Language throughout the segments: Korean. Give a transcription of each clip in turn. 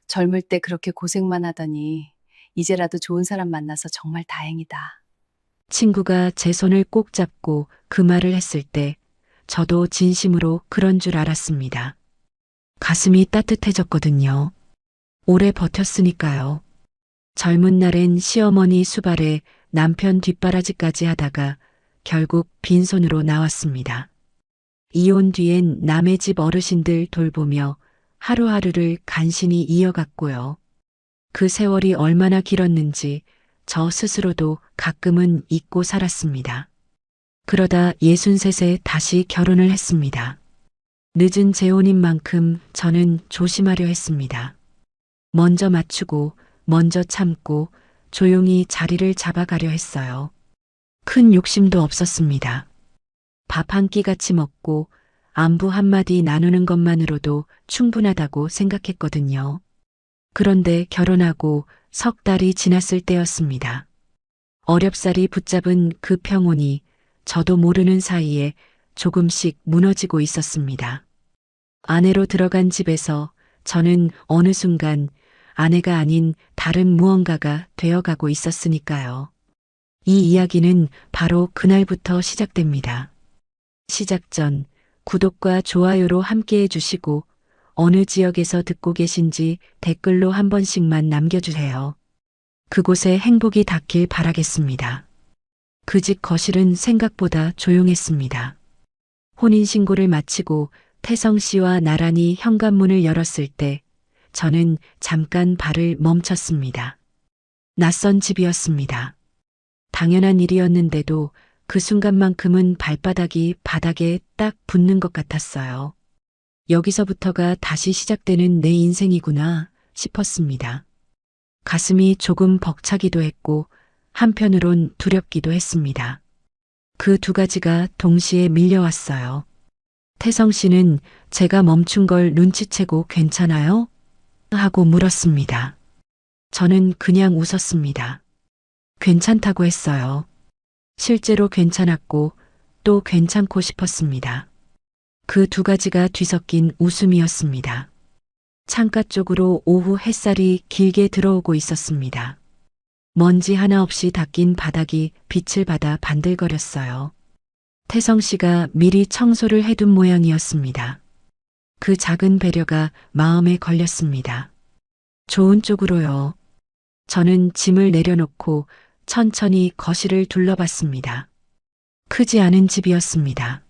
젊을 때 그렇게 고생만 하더니 이제라도 좋은 사람 만나서 정말 다행이다. 친구가 제 손을 꼭 잡고 그 말을 했을 때 저도 진심으로 그런 줄 알았습니다. 가슴이 따뜻해졌거든요. 오래 버텼으니까요. 젊은 날엔 시어머니 수발에 남편 뒷바라지까지 하다가 결국 빈손으로 나왔습니다. 이혼 뒤엔 남의 집 어르신들 돌보며 하루하루를 간신히 이어갔고요. 그 세월이 얼마나 길었는지 저 스스로도 가끔은 잊고 살았습니다. 그러다 63세 다시 결혼을 했습니다. 늦은 재혼인 만큼 저는 조심하려 했습니다. 먼저 맞추고, 먼저 참고, 조용히 자리를 잡아가려 했어요. 큰 욕심도 없었습니다. 밥 한 끼 같이 먹고, 안부 한마디 나누는 것만으로도 충분하다고 생각했거든요. 그런데 결혼하고 석 달이 지났을 때였습니다. 어렵사리 붙잡은 그 평온이 저도 모르는 사이에 조금씩 무너지고 있었습니다. 아내로 들어간 집에서 저는 어느 순간 아내가 아닌 다른 무언가가 되어가고 있었으니까요. 이 이야기는 바로 그날부터 시작됩니다. 시작 전 구독과 좋아요로 함께 해주시고 어느 지역에서 듣고 계신지 댓글로 한 번씩만 남겨주세요. 그곳에 행복이 닿길 바라겠습니다. 그 집 거실은 생각보다 조용했습니다. 혼인신고를 마치고 태성 씨와 나란히 현관문을 열었을 때 저는 잠깐 발을 멈췄습니다. 낯선 집이었습니다. 당연한 일이었는데도 그 순간만큼은 발바닥이 바닥에 딱 붙는 것 같았어요. 여기서부터가 다시 시작되는 내 인생이구나 싶었습니다. 가슴이 조금 벅차기도 했고 한편으론 두렵기도 했습니다. 그 두 가지가 동시에 밀려왔어요. 태성 씨는 제가 멈춘 걸 눈치채고 괜찮아요? 하고 물었습니다. 저는 그냥 웃었습니다. 괜찮다고 했어요. 실제로 괜찮았고 또 괜찮고 싶었습니다. 그 두 가지가 뒤섞인 웃음이었습니다. 창가 쪽으로 오후 햇살이 길게 들어오고 있었습니다. 먼지 하나 없이 닦인 바닥이 빛을 받아 반들거렸어요. 태성 씨가 미리 청소를 해둔 모양이었습니다. 그 작은 배려가 마음에 걸렸습니다. 좋은 쪽으로요. 저는 짐을 내려놓고 천천히 거실을 둘러봤습니다. 크지 않은 집이었습니다.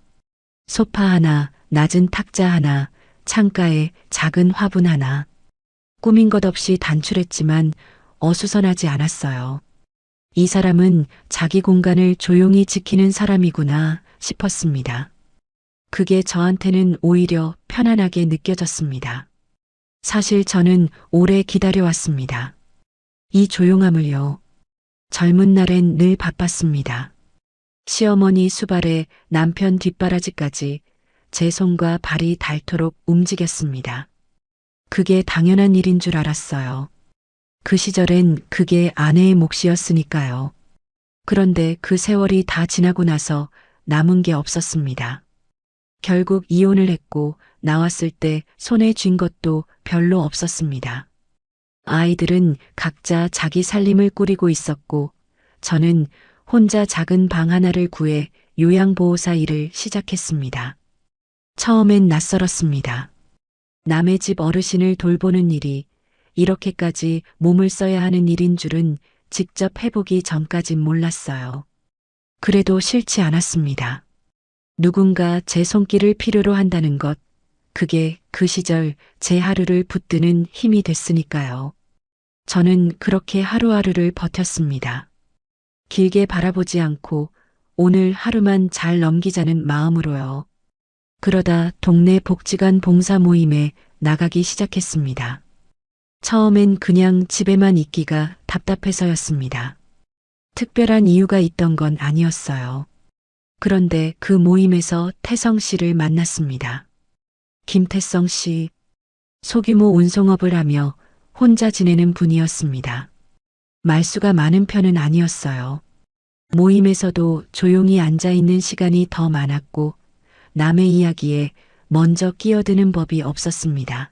소파 하나, 낮은 탁자 하나, 창가에 작은 화분 하나. 꾸민 것 없이 단출했지만 어수선하지 않았어요. 이 사람은 자기 공간을 조용히 지키는 사람이구나 싶었습니다. 그게 저한테는 오히려 편안하게 느껴졌습니다. 사실 저는 오래 기다려왔습니다. 이 조용함을요. 젊은 날엔 늘 바빴습니다. 시어머니 수발에 남편 뒷바라지까지 제 손과 발이 닳도록 움직였습니다. 그게 당연한 일인 줄 알았어요. 그 시절엔 그게 아내의 몫이었으니까요. 그런데 그 세월이 다 지나고 나서 남은 게 없었습니다. 결국 이혼을 했고 나왔을 때 손에 쥔 것도 별로 없었습니다. 아이들은 각자 자기 살림을 꾸리고 있었고 저는 혼자 작은 방 하나를 구해 요양보호사 일을 시작했습니다. 처음엔 낯설었습니다. 남의 집 어르신을 돌보는 일이 이렇게까지 몸을 써야 하는 일인 줄은 직접 해보기 전까진 몰랐어요. 그래도 싫지 않았습니다. 누군가 제 손길을 필요로 한다는 것, 그게 그 시절 제 하루를 붙드는 힘이 됐으니까요. 저는 그렇게 하루하루를 버텼습니다. 길게 바라보지 않고 오늘 하루만 잘 넘기자는 마음으로요. 그러다 동네 복지관 봉사 모임에 나가기 시작했습니다. 처음엔 그냥 집에만 있기가 답답해서였습니다. 특별한 이유가 있던 건 아니었어요. 그런데 그 모임에서 태성 씨를 만났습니다. 김태성 씨, 소규모 운송업을 하며 혼자 지내는 분이었습니다. 말수가 많은 편은 아니었어요. 모임에서도 조용히 앉아있는 시간이 더 많았고 남의 이야기에 먼저 끼어드는 법이 없었습니다.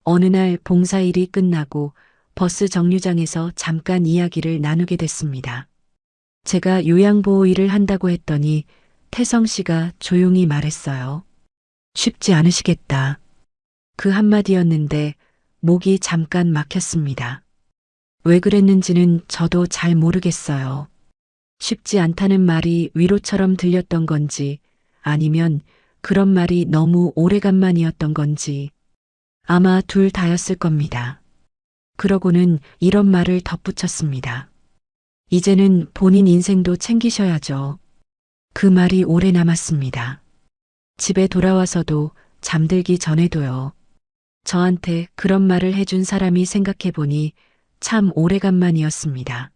어느 날 봉사일이 끝나고 버스 정류장에서 잠깐 이야기를 나누게 됐습니다. 제가 요양보호 일을 한다고 했더니 태성 씨가 조용히 말했어요. 쉽지 않으시겠다. 그 한마디였는데 목이 잠깐 막혔습니다. 왜 그랬는지는 저도 잘 모르겠어요. 쉽지 않다는 말이 위로처럼 들렸던 건지 아니면 그런 말이 너무 오래간만이었던 건지 아마 둘 다였을 겁니다. 그러고는 이런 말을 덧붙였습니다. 이제는 본인 인생도 챙기셔야죠. 그 말이 오래 남았습니다. 집에 돌아와서도 잠들기 전에도요. 저한테 그런 말을 해준 사람이 생각해보니 참 오래간만이었습니다.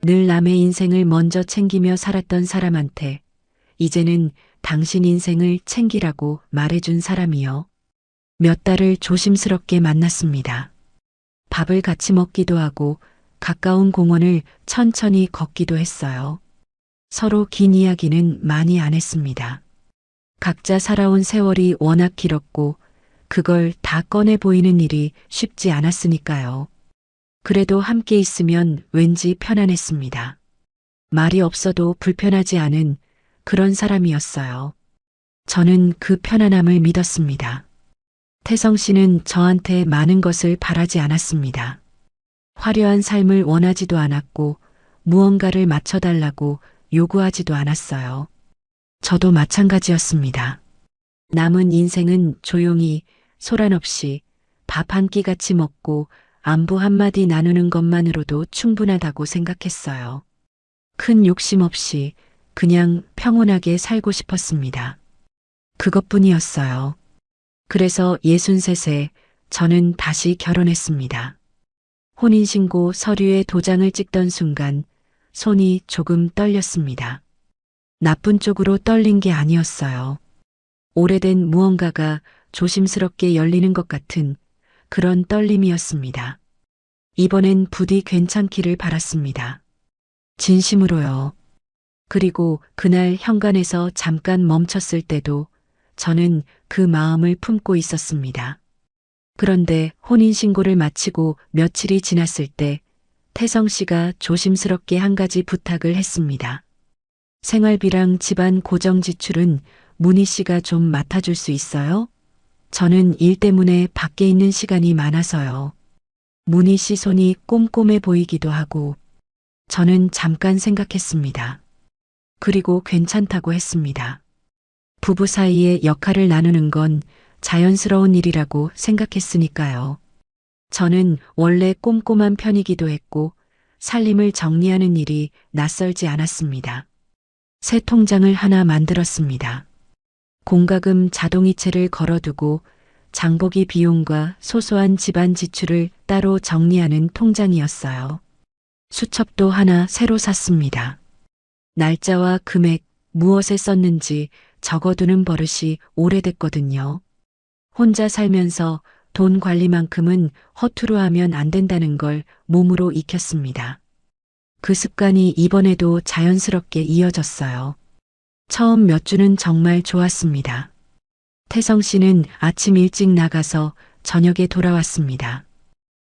늘 남의 인생을 먼저 챙기며 살았던 사람한테 이제는 당신 인생을 챙기라고 말해준 사람이요. 몇 달을 조심스럽게 만났습니다. 밥을 같이 먹기도 하고 가까운 공원을 천천히 걷기도 했어요. 서로 긴 이야기는 많이 안 했습니다. 각자 살아온 세월이 워낙 길었고 그걸 다 꺼내 보이는 일이 쉽지 않았으니까요. 그래도 함께 있으면 왠지 편안했습니다. 말이 없어도 불편하지 않은 그런 사람이었어요. 저는 그 편안함을 믿었습니다. 태성 씨는 저한테 많은 것을 바라지 않았습니다. 화려한 삶을 원하지도 않았고 무언가를 맞춰달라고 요구하지도 않았어요. 저도 마찬가지였습니다. 남은 인생은 조용히 소란 없이 밥 한 끼 같이 먹고 안부 한마디 나누는 것만으로도 충분하다고 생각했어요. 큰 욕심 없이 그냥 평온하게 살고 싶었습니다. 그것뿐이었어요. 그래서 63세 저는 다시 결혼했습니다. 혼인신고 서류에 도장을 찍던 순간 손이 조금 떨렸습니다. 나쁜 쪽으로 떨린 게 아니었어요. 오래된 무언가가 조심스럽게 열리는 것 같은 그런 떨림이었습니다. 이번엔 부디 괜찮기를 바랐습니다. 진심으로요. 그리고 그날 현관에서 잠깐 멈췄을 때도 저는 그 마음을 품고 있었습니다. 그런데 혼인신고를 마치고 며칠이 지났을 때 태성 씨가 조심스럽게 한 가지 부탁을 했습니다. 생활비랑 집안 고정 지출은 문희 씨가 좀 맡아줄 수 있어요? 저는 일 때문에 밖에 있는 시간이 많아서요. 문희 씨 손이 꼼꼼해 보이기도 하고 저는 잠깐 생각했습니다. 그리고 괜찮다고 했습니다. 부부 사이에 역할을 나누는 건 자연스러운 일이라고 생각했으니까요. 저는 원래 꼼꼼한 편이기도 했고 살림을 정리하는 일이 낯설지 않았습니다. 새 통장을 하나 만들었습니다. 공과금 자동이체를 걸어두고 장보기 비용과 소소한 집안 지출을 따로 정리하는 통장이었어요. 수첩도 하나 새로 샀습니다. 날짜와 금액, 무엇에 썼는지 적어두는 버릇이 오래됐거든요. 혼자 살면서 돈 관리만큼은 허투루 하면 안 된다는 걸 몸으로 익혔습니다. 그 습관이 이번에도 자연스럽게 이어졌어요. 처음 몇 주는 정말 좋았습니다. 태성 씨는 아침 일찍 나가서 저녁에 돌아왔습니다.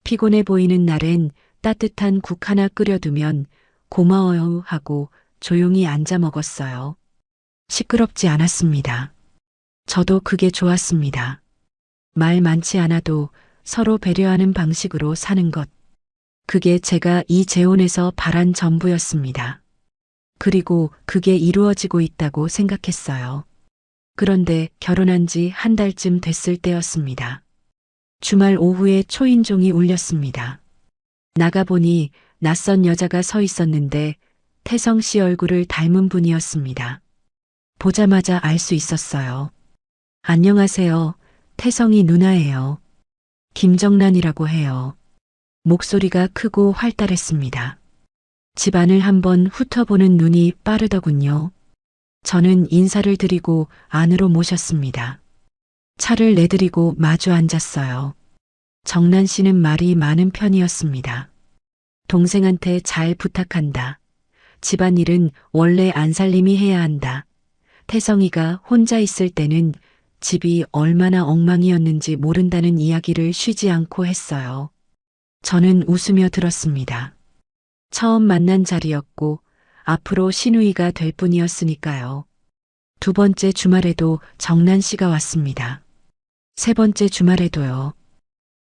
피곤해 보이는 날엔 따뜻한 국 하나 끓여두면 고마워요 하고 조용히 앉아 먹었어요. 시끄럽지 않았습니다. 저도 그게 좋았습니다. 말 많지 않아도 서로 배려하는 방식으로 사는 것. 그게 제가 이 재혼에서 바란 전부였습니다. 그리고 그게 이루어지고 있다고 생각했어요. 그런데 결혼한 지 한 달쯤 됐을 때였습니다. 주말 오후에 초인종이 울렸습니다. 나가보니 낯선 여자가 서 있었는데 태성 씨 얼굴을 닮은 분이었습니다. 보자마자 알 수 있었어요. 안녕하세요. 태성이 누나예요. 김정란이라고 해요. 목소리가 크고 활달했습니다. 집안을 한번 훑어보는 눈이 빠르더군요. 저는 인사를 드리고 안으로 모셨습니다. 차를 내드리고 마주 앉았어요. 정란 씨는 말이 많은 편이었습니다. 동생한테 잘 부탁한다. 집안일은 원래 안살림이 해야 한다. 태성이가 혼자 있을 때는 집이 얼마나 엉망이었는지 모른다는 이야기를 쉬지 않고 했어요. 저는 웃으며 들었습니다. 처음 만난 자리였고 앞으로 시누이가 될 뿐이었으니까요. 두 번째 주말에도 정난 씨가 왔습니다. 세 번째 주말에도요.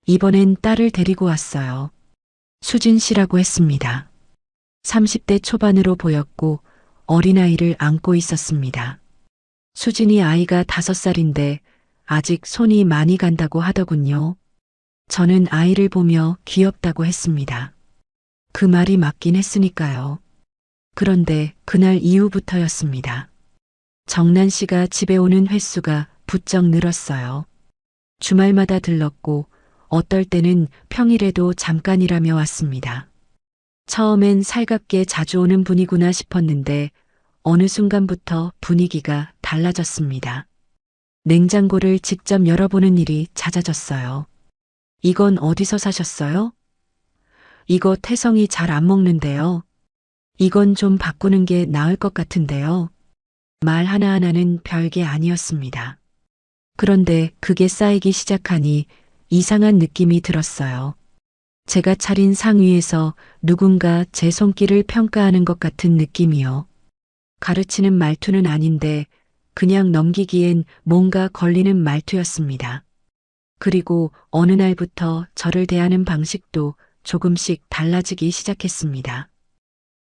이번엔 딸을 데리고 왔어요. 수진 씨라고 했습니다. 30대 초반으로 보였고 어린아이를 안고 있었습니다. 수진이 아이가 5살인데 아직 손이 많이 간다고 하더군요. 저는 아이를 보며 귀엽다고 했습니다. 그 말이 맞긴 했으니까요. 그런데 그날 이후부터였습니다. 정난 씨가 집에 오는 횟수가 부쩍 늘었어요. 주말마다 들렀고 어떨 때는 평일에도 잠깐이라며 왔습니다. 처음엔 살갑게 자주 오는 분이구나 싶었는데 어느 순간부터 분위기가 달라졌습니다. 냉장고를 직접 열어보는 일이 잦아졌어요. 이건 어디서 사셨어요? 이거 태성이 잘 안 먹는데요. 이건 좀 바꾸는 게 나을 것 같은데요. 말 하나하나는 별게 아니었습니다. 그런데 그게 쌓이기 시작하니 이상한 느낌이 들었어요. 제가 차린 상 위에서 누군가 제 손길을 평가하는 것 같은 느낌이요. 가르치는 말투는 아닌데 그냥 넘기기엔 뭔가 걸리는 말투였습니다. 그리고 어느 날부터 저를 대하는 방식도 조금씩 달라지기 시작했습니다.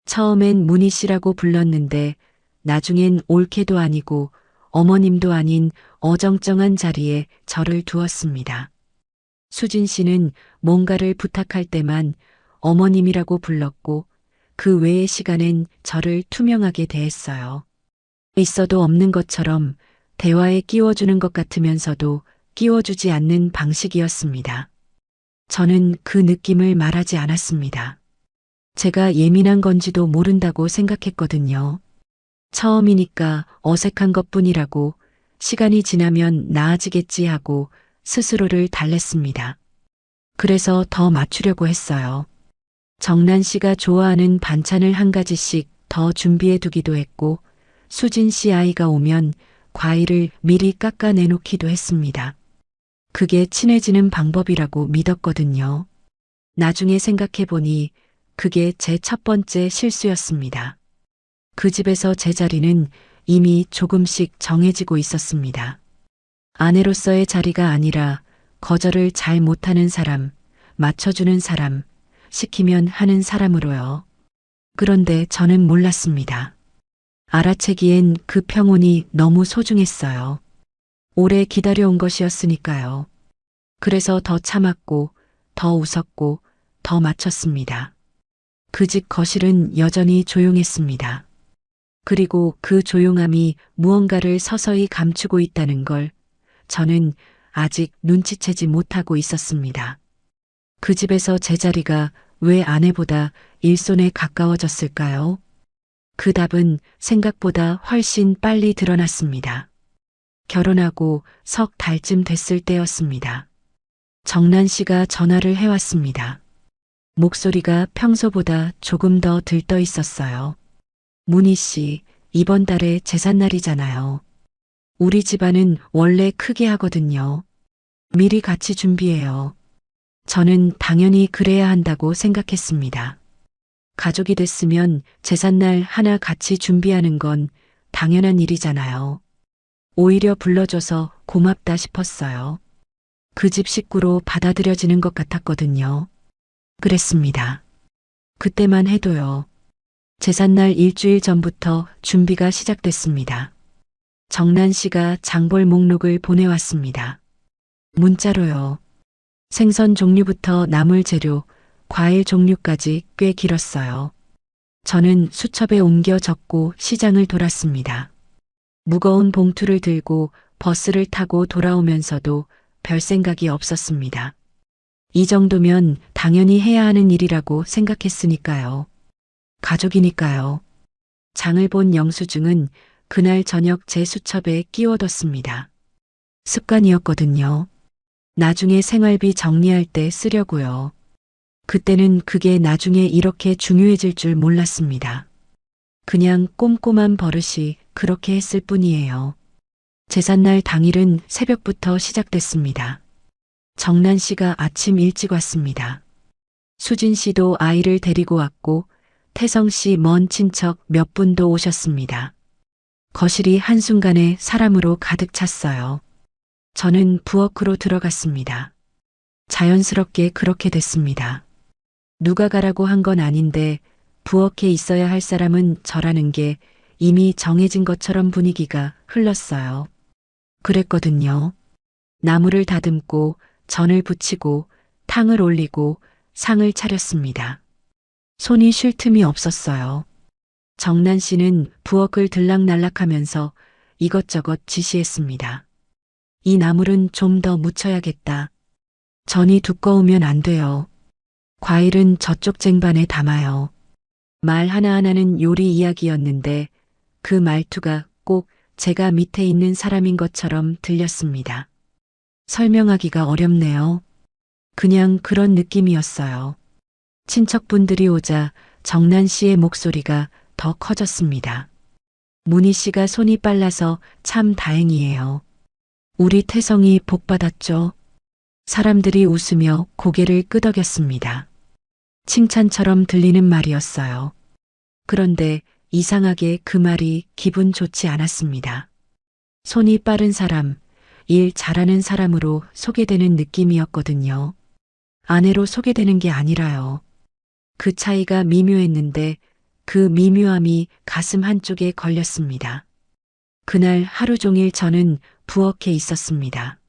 처음엔 문희 씨라고 불렀는데 나중엔 올케도 아니고 어머님도 아닌 어정쩡한 자리에 저를 두었습니다. 수진 씨는 뭔가를 부탁할 때만 어머님이라고 불렀고 그 외의 시간엔 저를 투명하게 대했어요. 있어도 없는 것처럼 대화에 끼워주는 것 같으면서도 끼워주지 않는 방식이었습니다. 저는 그 느낌을 말하지 않았습니다. 제가 예민한 건지도 모른다고 생각했거든요. 처음이니까 어색한 것뿐이라고 시간이 지나면 나아지겠지 하고 스스로를 달랬습니다. 그래서 더 맞추려고 했어요. 정난 씨가 좋아하는 반찬을 한 가지씩 더 준비해 두기도 했고 수진 씨 아이가 오면 과일을 미리 깎아 내놓기도 했습니다. 그게 친해지는 방법이라고 믿었거든요. 나중에 생각해 보니 그게 제 첫 번째 실수였습니다. 그 집에서 제 자리는 이미 조금씩 정해지고 있었습니다. 아내로서의 자리가 아니라 거절을 잘 못하는 사람, 맞춰주는 사람, 시키면 하는 사람으로요. 그런데 저는 몰랐습니다. 알아채기엔 그 평온이 너무 소중했어요. 오래 기다려온 것이었으니까요. 그래서 더 참았고, 더 웃었고, 더 맞췄습니다. 그 집 거실은 여전히 조용했습니다. 그리고 그 조용함이 무언가를 서서히 감추고 있다는 걸 저는 아직 눈치채지 못하고 있었습니다. 그 집에서 제 자리가 왜 아내보다 일손에 가까워졌을까요? 그 답은 생각보다 훨씬 빨리 드러났습니다. 결혼하고 석 달쯤 됐을 때였습니다. 정난 씨가 전화를 해왔습니다. 목소리가 평소보다 조금 더 들떠 있었어요. 문희 씨, 이번 달에 제삿날이잖아요. 우리 집안은 원래 크게 하거든요. 미리 같이 준비해요. 저는 당연히 그래야 한다고 생각했습니다. 가족이 됐으면 제삿날 하나 같이 준비하는 건 당연한 일이잖아요. 오히려 불러줘서 고맙다 싶었어요. 그 집 식구로 받아들여지는 것 같았거든요. 그랬습니다. 그때만 해도요. 제삿날 일주일 전부터 준비가 시작됐습니다. 정난 씨가 장볼 목록을 보내왔습니다. 문자로요. 생선 종류부터 나물 재료, 과일 종류까지 꽤 길었어요. 저는 수첩에 옮겨 적고 시장을 돌았습니다. 무거운 봉투를 들고 버스를 타고 돌아오면서도 별 생각이 없었습니다. 이 정도면 당연히 해야 하는 일이라고 생각했으니까요. 가족이니까요. 장을 본 영수증은 그날 저녁 제 수첩에 끼워뒀습니다. 습관이었거든요. 나중에 생활비 정리할 때 쓰려고요. 그때는 그게 나중에 이렇게 중요해질 줄 몰랐습니다. 그냥 꼼꼼한 버릇이 그렇게 했을 뿐이에요. 제삿날 당일은 새벽부터 시작됐습니다. 정난 씨가 아침 일찍 왔습니다. 수진 씨도 아이를 데리고 왔고 태성 씨 먼 친척 몇 분도 오셨습니다. 거실이 한순간에 사람으로 가득 찼어요. 저는 부엌으로 들어갔습니다. 자연스럽게 그렇게 됐습니다. 누가 가라고 한 건 아닌데 부엌에 있어야 할 사람은 저라는 게 이미 정해진 것처럼 분위기가 흘렀어요. 그랬거든요. 나무를 다듬고 전을 부치고 탕을 올리고 상을 차렸습니다. 손이 쉴 틈이 없었어요. 정난 씨는 부엌을 들락날락하면서 이것저것 지시했습니다. 이 나물은 좀 더 묻혀야겠다. 전이 두꺼우면 안 돼요. 과일은 저쪽 쟁반에 담아요. 말 하나하나는 요리 이야기였는데 그 말투가 꼭 제가 밑에 있는 사람인 것처럼 들렸습니다. 설명하기가 어렵네요. 그냥 그런 느낌이었어요. 친척분들이 오자 정난 씨의 목소리가 더 커졌습니다. 문희 씨가 손이 빨라서 참 다행이에요. 우리 태성이 복 받았죠. 사람들이 웃으며 고개를 끄덕였습니다. 칭찬처럼 들리는 말이었어요. 그런데 이상하게 그 말이 기분 좋지 않았습니다. 손이 빠른 사람, 일 잘하는 사람으로 소개되는 느낌이었거든요. 아내로 소개되는 게 아니라요. 그 차이가 미묘했는데 그 미묘함이 가슴 한쪽에 걸렸습니다. 그날 하루 종일 저는 부엌에 있었습니다.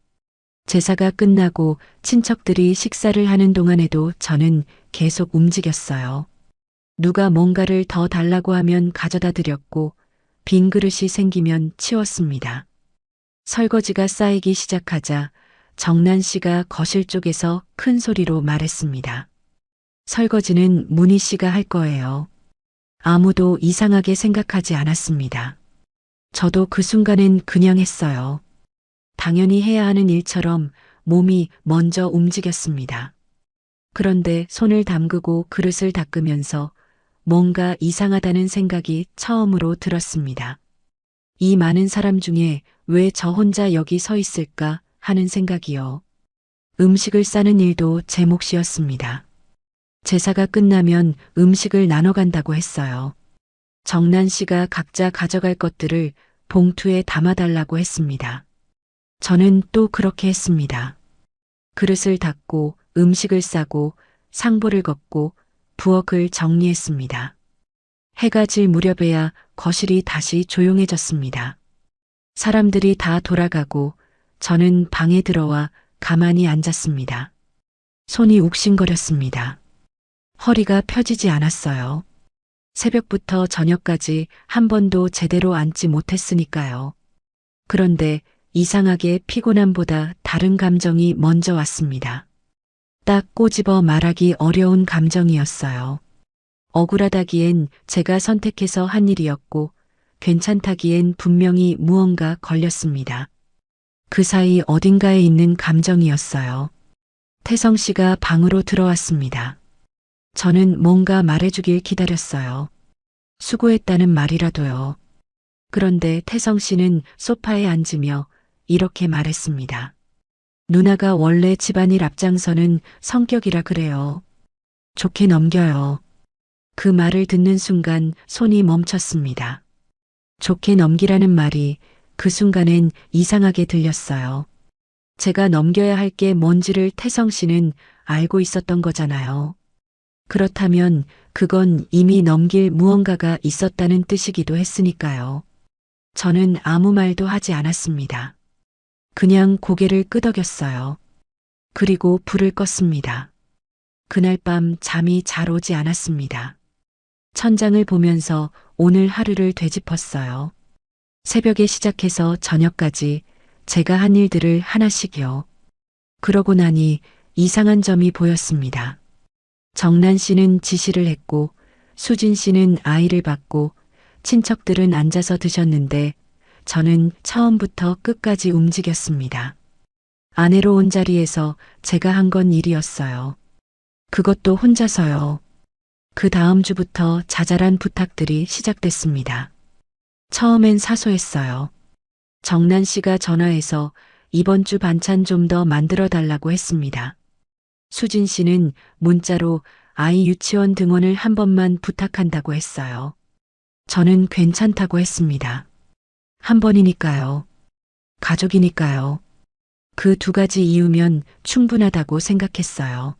제사가 끝나고 친척들이 식사를 하는 동안에도 저는 계속 움직였어요. 누가 뭔가를 더 달라고 하면 가져다 드렸고 빈 그릇이 생기면 치웠습니다. 설거지가 쌓이기 시작하자 정난 씨가 거실 쪽에서 큰 소리로 말했습니다. 설거지는 문희 씨가 할 거예요. 아무도 이상하게 생각하지 않았습니다. 저도 그 순간엔 그냥 했어요. 당연히 해야 하는 일처럼 몸이 먼저 움직였습니다. 그런데 손을 담그고 그릇을 닦으면서 뭔가 이상하다는 생각이 처음으로 들었습니다. 이 많은 사람 중에 왜 저 혼자 여기 서 있을까 하는 생각이요. 음식을 싸는 일도 제 몫이었습니다. 제사가 끝나면 음식을 나눠 간다고 했어요. 정난 씨가 각자 가져갈 것들을 봉투에 담아달라고 했습니다. 저는 또 그렇게 했습니다. 그릇을 닦고 음식을 싸고 상보를 걷고 부엌을 정리했습니다. 해가 질 무렵에야 거실이 다시 조용해졌습니다. 사람들이 다 돌아가고 저는 방에 들어와 가만히 앉았습니다. 손이 욱신거렸습니다. 허리가 펴지지 않았어요. 새벽부터 저녁까지 한 번도 제대로 앉지 못했으니까요. 그런데 이상하게 피곤함보다 다른 감정이 먼저 왔습니다. 딱 꼬집어 말하기 어려운 감정이었어요. 억울하다기엔 제가 선택해서 한 일이었고 괜찮다기엔 분명히 무언가 걸렸습니다. 그 사이 어딘가에 있는 감정이었어요. 태성 씨가 방으로 들어왔습니다. 저는 뭔가 말해주길 기다렸어요. 수고했다는 말이라도요. 그런데 태성 씨는 소파에 앉으며 이렇게 말했습니다. 누나가 원래 집안일 앞장서는 성격이라 그래요. 좋게 넘겨요. 그 말을 듣는 순간 손이 멈췄습니다. 좋게 넘기라는 말이 그 순간엔 이상하게 들렸어요. 제가 넘겨야 할 게 뭔지를 태성 씨는 알고 있었던 거잖아요. 그렇다면 그건 이미 넘길 무언가가 있었다는 뜻이기도 했으니까요. 저는 아무 말도 하지 않았습니다. 그냥 고개를 끄덕였어요. 그리고 불을 껐습니다. 그날 밤 잠이 잘 오지 않았습니다. 천장을 보면서 오늘 하루를 되짚었어요. 새벽에 시작해서 저녁까지 제가 한 일들을 하나씩요. 그러고 나니 이상한 점이 보였습니다. 정난 씨는 지시를 했고 수진 씨는 아이를 받고 친척들은 앉아서 드셨는데 저는 처음부터 끝까지 움직였습니다. 아내로 온 자리에서 제가 한 건 일이었어요. 그것도 혼자서요. 그 다음 주부터 자잘한 부탁들이 시작됐습니다. 처음엔 사소했어요. 정난 씨가 전화해서 이번 주 반찬 좀 더 만들어 달라고 했습니다. 수진 씨는 문자로 아이 유치원 등원을 한 번만 부탁한다고 했어요. 저는 괜찮다고 했습니다. 한 번이니까요. 가족이니까요. 그 두 가지 이유면 충분하다고 생각했어요.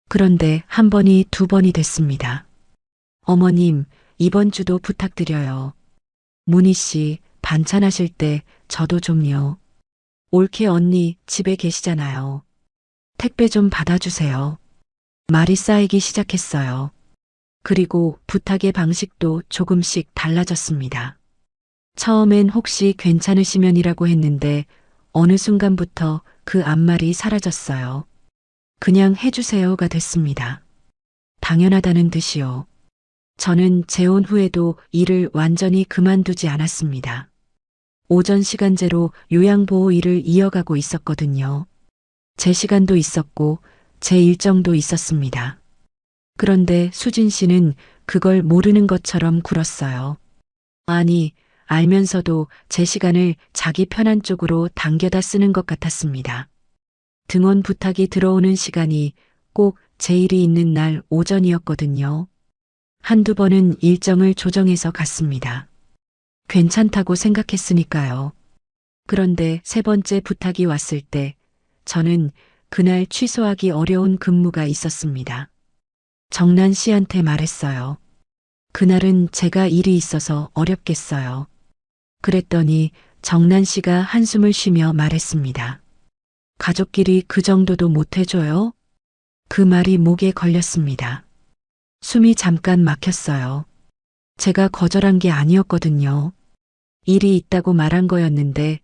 그런데 한 번이 두 번이 됐습니다. 어머님, 이번 주도 부탁드려요. 문희 씨, 반찬하실 때 저도 좀요. 올케 언니 집에 계시잖아요. 택배 좀 받아주세요. 말이 쌓이기 시작했어요. 그리고 부탁의 방식도 조금씩 달라졌습니다. 처음엔 혹시 괜찮으시면이라고 했는데 어느 순간부터 그 앞말이 사라졌어요. 그냥 해주세요가 됐습니다. 당연하다는 듯이요. 저는 재혼 후에도 일을 완전히 그만두지 않았습니다. 오전 시간제로 요양보호 일을 이어가고 있었거든요. 제 시간도 있었고 제 일정도 있었습니다. 그런데 수진 씨는 그걸 모르는 것처럼 굴었어요. 아니, 알면서도 제 시간을 자기 편한 쪽으로 당겨다 쓰는 것 같았습니다. 등원 부탁이 들어오는 시간이 꼭 제 일이 있는 날 오전이었거든요. 한두 번은 일정을 조정해서 갔습니다. 괜찮다고 생각했으니까요. 그런데 세 번째 부탁이 왔을 때 저는 그날 취소하기 어려운 근무가 있었습니다. 정난 씨한테 말했어요. 그날은 제가 일이 있어서 어렵겠어요. 그랬더니 정난 씨가 한숨을 쉬며 말했습니다. 가족끼리 그 정도도 못 해줘요? 그 말이 목에 걸렸습니다. 숨이 잠깐 막혔어요. 제가 거절한 게 아니었거든요. 일이 있다고 말한 거였는데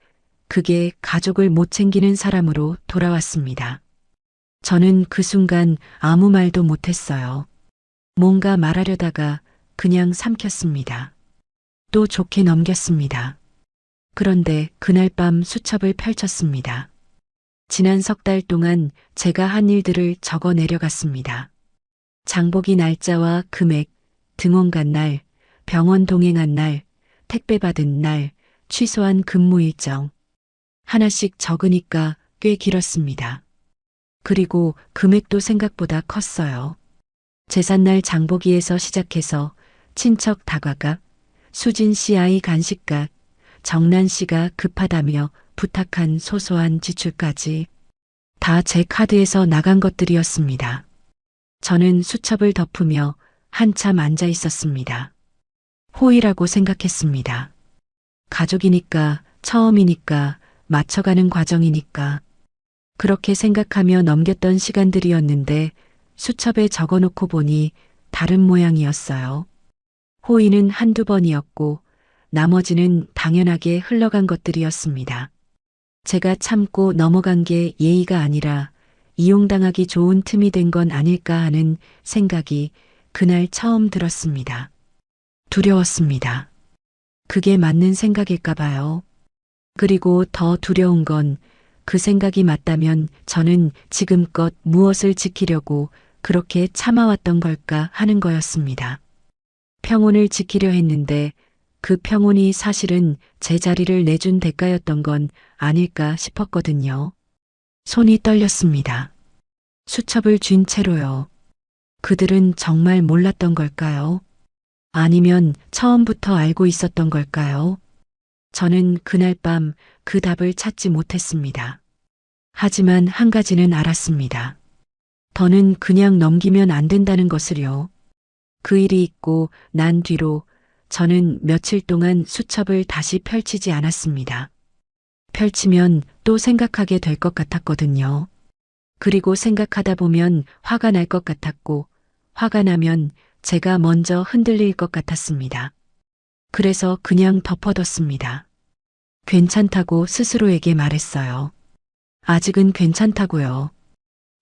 그게 가족을 못 챙기는 사람으로 돌아왔습니다. 저는 그 순간 아무 말도 못했어요. 뭔가 말하려다가 그냥 삼켰습니다. 또 좋게 넘겼습니다. 그런데 그날 밤 수첩을 펼쳤습니다. 지난 석 달 동안 제가 한 일들을 적어 내려갔습니다. 장보기 날짜와 금액, 등원 간 날, 병원 동행한 날, 택배 받은 날, 취소한 근무 일정. 하나씩 적으니까 꽤 길었습니다. 그리고 금액도 생각보다 컸어요. 제삿날 장보기에서 시작해서 친척 다과값, 수진 씨 아이 간식값, 정난 씨가 급하다며 부탁한 소소한 지출까지 다 제 카드에서 나간 것들이었습니다. 저는 수첩을 덮으며 한참 앉아 있었습니다. 호의라고 생각했습니다. 가족이니까, 처음이니까, 맞춰가는 과정이니까. 그렇게 생각하며 넘겼던 시간들이었는데 수첩에 적어놓고 보니 다른 모양이었어요. 호의는 한두 번이었고 나머지는 당연하게 흘러간 것들이었습니다. 제가 참고 넘어간 게 예의가 아니라 이용당하기 좋은 틈이 된 건 아닐까 하는 생각이 그날 처음 들었습니다. 두려웠습니다. 그게 맞는 생각일까 봐요. 그리고 더 두려운 건 그 생각이 맞다면 저는 지금껏 무엇을 지키려고 그렇게 참아왔던 걸까 하는 거였습니다. 평온을 지키려 했는데 그 평온이 사실은 제 자리를 내준 대가였던 건 아닐까 싶었거든요. 손이 떨렸습니다. 수첩을 쥔 채로요. 그들은 정말 몰랐던 걸까요? 아니면 처음부터 알고 있었던 걸까요? 저는 그날 밤 그 답을 찾지 못했습니다. 하지만 한 가지는 알았습니다. 더는 그냥 넘기면 안 된다는 것을요. 그 일이 있고 난 뒤로 저는 며칠 동안 수첩을 다시 펼치지 않았습니다. 펼치면 또 생각하게 될 것 같았거든요. 그리고 생각하다 보면 화가 날 것 같았고, 화가 나면 제가 먼저 흔들릴 것 같았습니다. 그래서 그냥 덮어뒀습니다. 괜찮다고 스스로에게 말했어요. 아직은 괜찮다고요.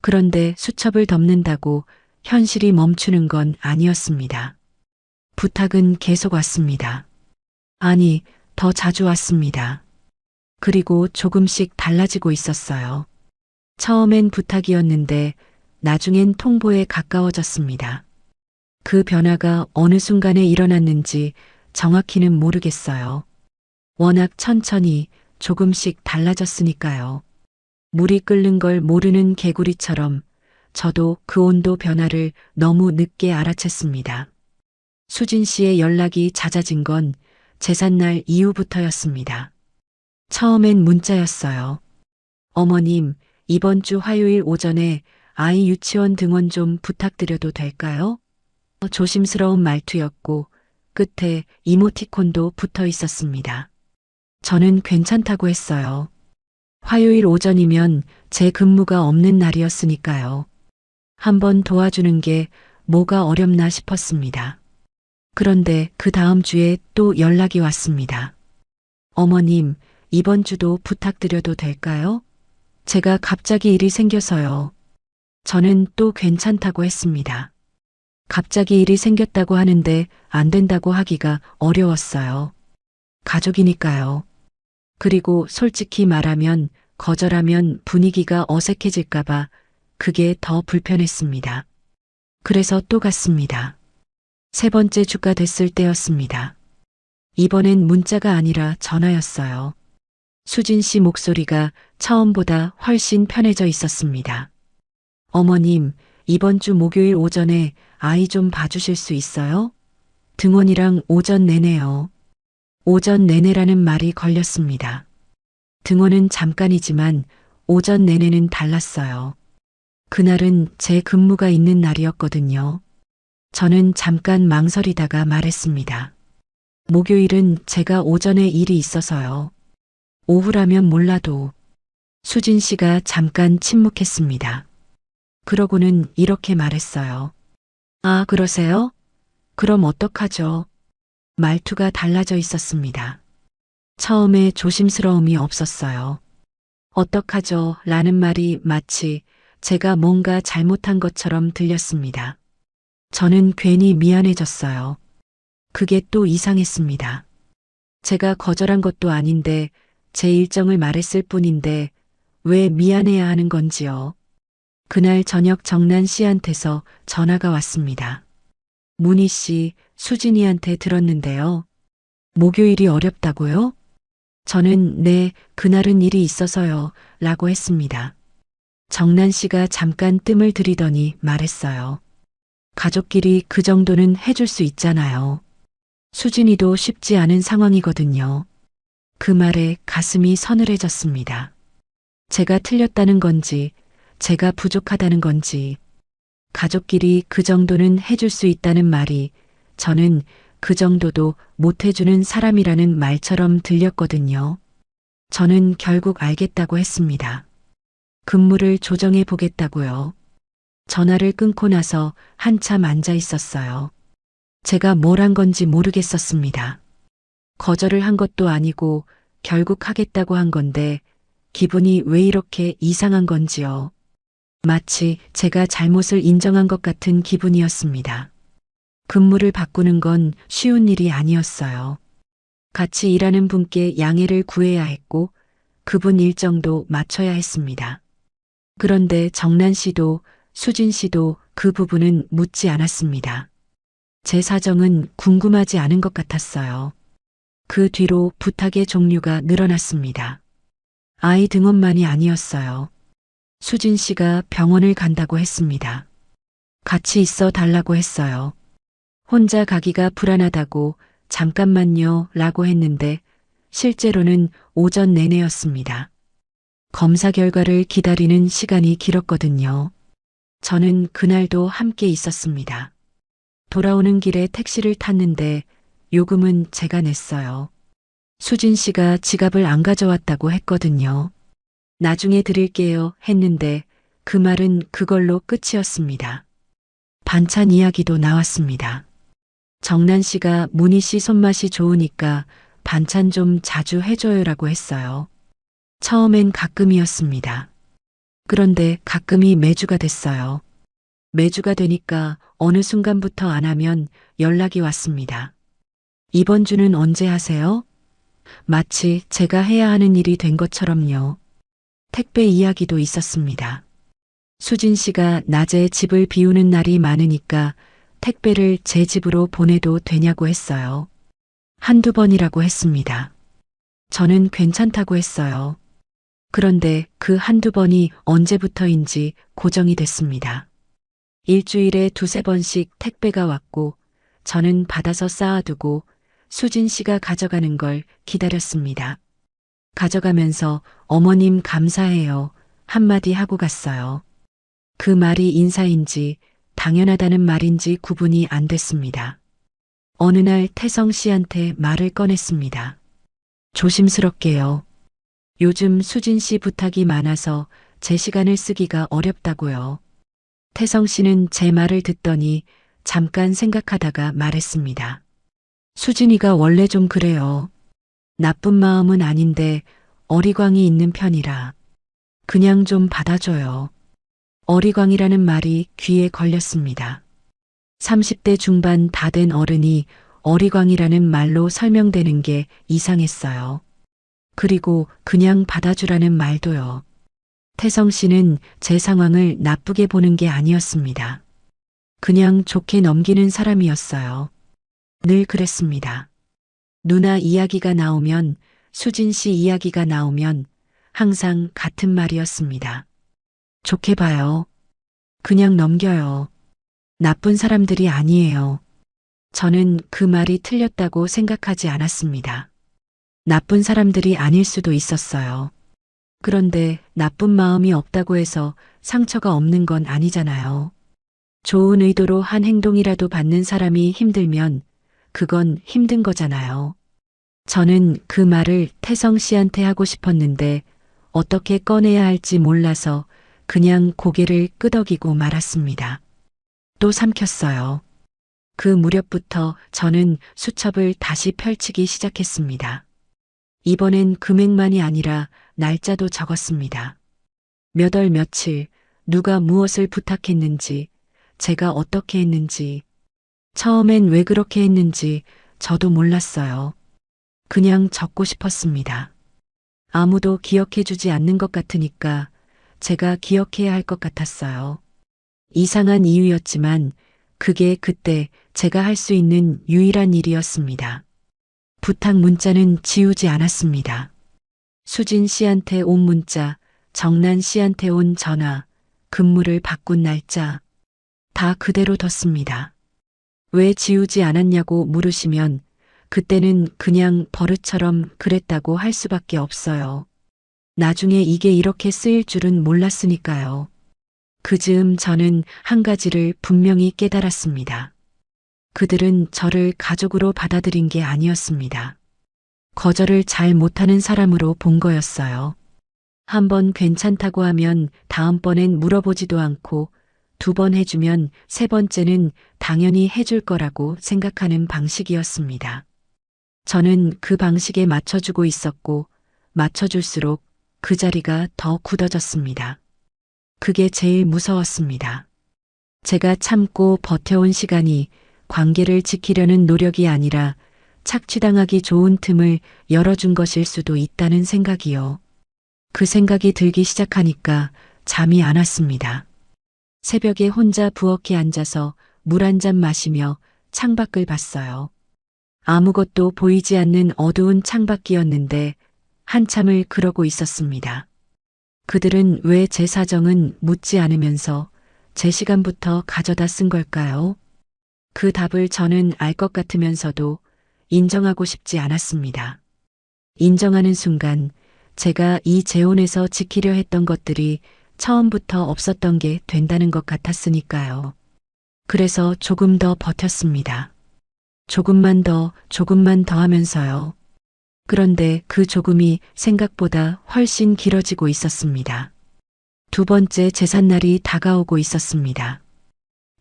그런데 수첩을 덮는다고 현실이 멈추는 건 아니었습니다. 부탁은 계속 왔습니다. 아니, 더 자주 왔습니다. 그리고 조금씩 달라지고 있었어요. 처음엔 부탁이었는데 나중엔 통보에 가까워졌습니다. 그 변화가 어느 순간에 일어났는지 정확히는 모르겠어요. 워낙 천천히 조금씩 달라졌으니까요. 물이 끓는 걸 모르는 개구리처럼 저도 그 온도 변화를 너무 늦게 알아챘습니다. 수진 씨의 연락이 잦아진 건 제삿날 이후부터였습니다. 처음엔 문자였어요. 어머님, 이번 주 화요일 오전에 아이 유치원 등원 좀 부탁드려도 될까요? 조심스러운 말투였고 끝에 이모티콘도 붙어 있었습니다. 저는 괜찮다고 했어요. 화요일 오전이면 제 근무가 없는 날이었으니까요. 한번 도와주는 게 뭐가 어렵나 싶었습니다. 그런데 그 다음 주에 또 연락이 왔습니다. 어머님, 이번 주도 부탁드려도 될까요? 제가 갑자기 일이 생겨서요. 저는 또 괜찮다고 했습니다. 갑자기 일이 생겼다고 하는데 안 된다고 하기가 어려웠어요. 가족이니까요. 그리고 솔직히 말하면 거절하면 분위기가 어색해질까봐 그게 더 불편했습니다. 그래서 또 갔습니다. 세 번째 주가 됐을 때였습니다. 이번엔 문자가 아니라 전화였어요. 수진 씨 목소리가 처음보다 훨씬 편해져 있었습니다. 어머님, 이번 주 목요일 오전에 아이 좀 봐주실 수 있어요? 등원이랑 오전 내내요. 오전 내내라는 말이 걸렸습니다. 등원은 잠깐이지만 오전 내내는 달랐어요. 그날은 제 근무가 있는 날이었거든요. 저는 잠깐 망설이다가 말했습니다. 목요일은 제가 오전에 일이 있어서요. 오후라면 몰라도. 수진 씨가 잠깐 침묵했습니다. 그러고는 이렇게 말했어요. 아, 그러세요? 그럼 어떡하죠? 말투가 달라져 있었습니다. 처음에 조심스러움이 없었어요. 어떡하죠? 라는 말이 마치 제가 뭔가 잘못한 것처럼 들렸습니다. 저는 괜히 미안해졌어요. 그게 또 이상했습니다. 제가 거절한 것도 아닌데 제 일정을 말했을 뿐인데 왜 미안해야 하는 건지요. 그날 저녁 정난 씨한테서 전화가 왔습니다. 문희 씨, 수진이한테 들었는데요. 목요일이 어렵다고요? 저는 네, 그날은 일이 있어서요. 라고 했습니다. 정난 씨가 잠깐 뜸을 들이더니 말했어요. 가족끼리 그 정도는 해줄 수 있잖아요. 수진이도 쉽지 않은 상황이거든요. 그 말에 가슴이 서늘해졌습니다. 제가 틀렸다는 건지, 제가 부족하다는 건지, 가족끼리 그 정도는 해줄 수 있다는 말이 저는 그 정도도 못 해주는 사람이라는 말처럼 들렸거든요. 저는 결국 알겠다고 했습니다. 근무를 조정해 보겠다고요. 전화를 끊고 나서 한참 앉아 있었어요. 제가 뭘 한 건지 모르겠었습니다. 거절을 한 것도 아니고 결국 하겠다고 한 건데 기분이 왜 이렇게 이상한 건지요. 마치 제가 잘못을 인정한 것 같은 기분이었습니다. 근무를 바꾸는 건 쉬운 일이 아니었어요. 같이 일하는 분께 양해를 구해야 했고 그분 일정도 맞춰야 했습니다. 그런데 정난 씨도 수진 씨도 그 부분은 묻지 않았습니다. 제 사정은 궁금하지 않은 것 같았어요. 그 뒤로 부탁의 종류가 늘어났습니다. 아이 등원만이 아니었어요. 수진 씨가 병원을 간다고 했습니다. 같이 있어 달라고 했어요. 혼자 가기가 불안하다고 잠깐만요 라고 했는데 실제로는 오전 내내였습니다. 검사 결과를 기다리는 시간이 길었거든요. 저는 그날도 함께 있었습니다. 돌아오는 길에 택시를 탔는데 요금은 제가 냈어요. 수진 씨가 지갑을 안 가져왔다고 했거든요. 나중에 드릴게요 했는데 그 말은 그걸로 끝이었습니다. 반찬 이야기도 나왔습니다. 정난 씨가 문희 씨 손맛이 좋으니까 반찬 좀 자주 해줘요라고 했어요. 처음엔 가끔이었습니다. 그런데 가끔이 매주가 됐어요. 매주가 되니까 어느 순간부터 안 하면 연락이 왔습니다. 이번 주는 언제 하세요? 마치 제가 해야 하는 일이 된 것처럼요. 택배 이야기도 있었습니다. 수진 씨가 낮에 집을 비우는 날이 많으니까 택배를 제 집으로 보내도 되냐고 했어요. 한두 번이라고 했습니다. 저는 괜찮다고 했어요. 그런데 그 한두 번이 언제부터인지 고정이 됐습니다. 일주일에 두세 번씩 택배가 왔고 저는 받아서 쌓아두고 수진 씨가 가져가는 걸 기다렸습니다. 가져가면서 어머님 감사해요 한마디 하고 갔어요. 그 말이 인사인지 당연하다는 말인지 구분이 안 됐습니다. 어느 날 태성 씨한테 말을 꺼냈습니다. 조심스럽게요. 요즘 수진 씨 부탁이 많아서 제 시간을 쓰기가 어렵다고요. 태성 씨는 제 말을 듣더니 잠깐 생각하다가 말했습니다. 수진이가 원래 좀 그래요. 나쁜 마음은 아닌데 어리광이 있는 편이라 그냥 좀 받아줘요. 어리광이라는 말이 귀에 걸렸습니다. 30대 중반 다 된 어른이 어리광이라는 말로 설명되는 게 이상했어요. 그리고 그냥 받아주라는 말도요. 태성 씨는 제 상황을 나쁘게 보는 게 아니었습니다. 그냥 좋게 넘기는 사람이었어요. 늘 그랬습니다. 누나 이야기가 나오면, 수진 씨 이야기가 나오면 항상 같은 말이었습니다. 좋게 봐요. 그냥 넘겨요. 나쁜 사람들이 아니에요. 저는 그 말이 틀렸다고 생각하지 않았습니다. 나쁜 사람들이 아닐 수도 있었어요. 그런데 나쁜 마음이 없다고 해서 상처가 없는 건 아니잖아요. 좋은 의도로 한 행동이라도 받는 사람이 힘들면 그건 힘든 거잖아요. 저는 그 말을 태성 씨한테 하고 싶었는데 어떻게 꺼내야 할지 몰라서 그냥 고개를 끄덕이고 말았습니다. 또 삼켰어요. 그 무렵부터 저는 수첩을 다시 펼치기 시작했습니다. 이번엔 금액만이 아니라 날짜도 적었습니다. 몇 월 며칠, 누가 무엇을 부탁했는지, 제가 어떻게 했는지, 처음엔 왜 그렇게 했는지 저도 몰랐어요. 그냥 적고 싶었습니다. 아무도 기억해주지 않는 것 같으니까 제가 기억해야 할 것 같았어요. 이상한 이유였지만 그게 그때 제가 할 수 있는 유일한 일이었습니다. 부탁 문자는 지우지 않았습니다. 수진 씨한테 온 문자, 정난 씨한테 온 전화, 근무를 바꾼 날짜 다 그대로 뒀습니다. 왜 지우지 않았냐고 물으시면 그때는 그냥 버릇처럼 그랬다고 할 수밖에 없어요. 나중에 이게 이렇게 쓰일 줄은 몰랐으니까요. 그 즈음 저는 한 가지를 분명히 깨달았습니다. 그들은 저를 가족으로 받아들인 게 아니었습니다. 거절을 잘 못하는 사람으로 본 거였어요. 한번 괜찮다고 하면 다음번엔 물어보지도 않고 2번 해주면 3번째는 당연히 해줄 거라고 생각하는 방식이었습니다. 저는 그 방식에 맞춰주고 있었고 맞춰줄수록 그 자리가 더 굳어졌습니다. 그게 제일 무서웠습니다. 제가 참고 버텨온 시간이 관계를 지키려는 노력이 아니라 착취당하기 좋은 틈을 열어준 것일 수도 있다는 생각이요. 그 생각이 들기 시작하니까 잠이 안 왔습니다. 새벽에 혼자 부엌에 앉아서 물 한 잔 마시며 창밖을 봤어요. 아무것도 보이지 않는 어두운 창밖이었는데 한참을 그러고 있었습니다. 그들은 왜 제 사정은 묻지 않으면서 제 시간부터 가져다 쓴 걸까요? 그 답을 저는 알 것 같으면서도 인정하고 싶지 않았습니다. 인정하는 순간 제가 이 재혼에서 지키려 했던 것들이 처음부터 없었던 게 된다는 것 같았으니까요. 그래서 조금 더 버텼습니다. 조금만 더 하면서요. 그런데 그 조금이 생각보다 훨씬 길어지고 있었습니다. 2번째 제삿날이 다가오고 있었습니다.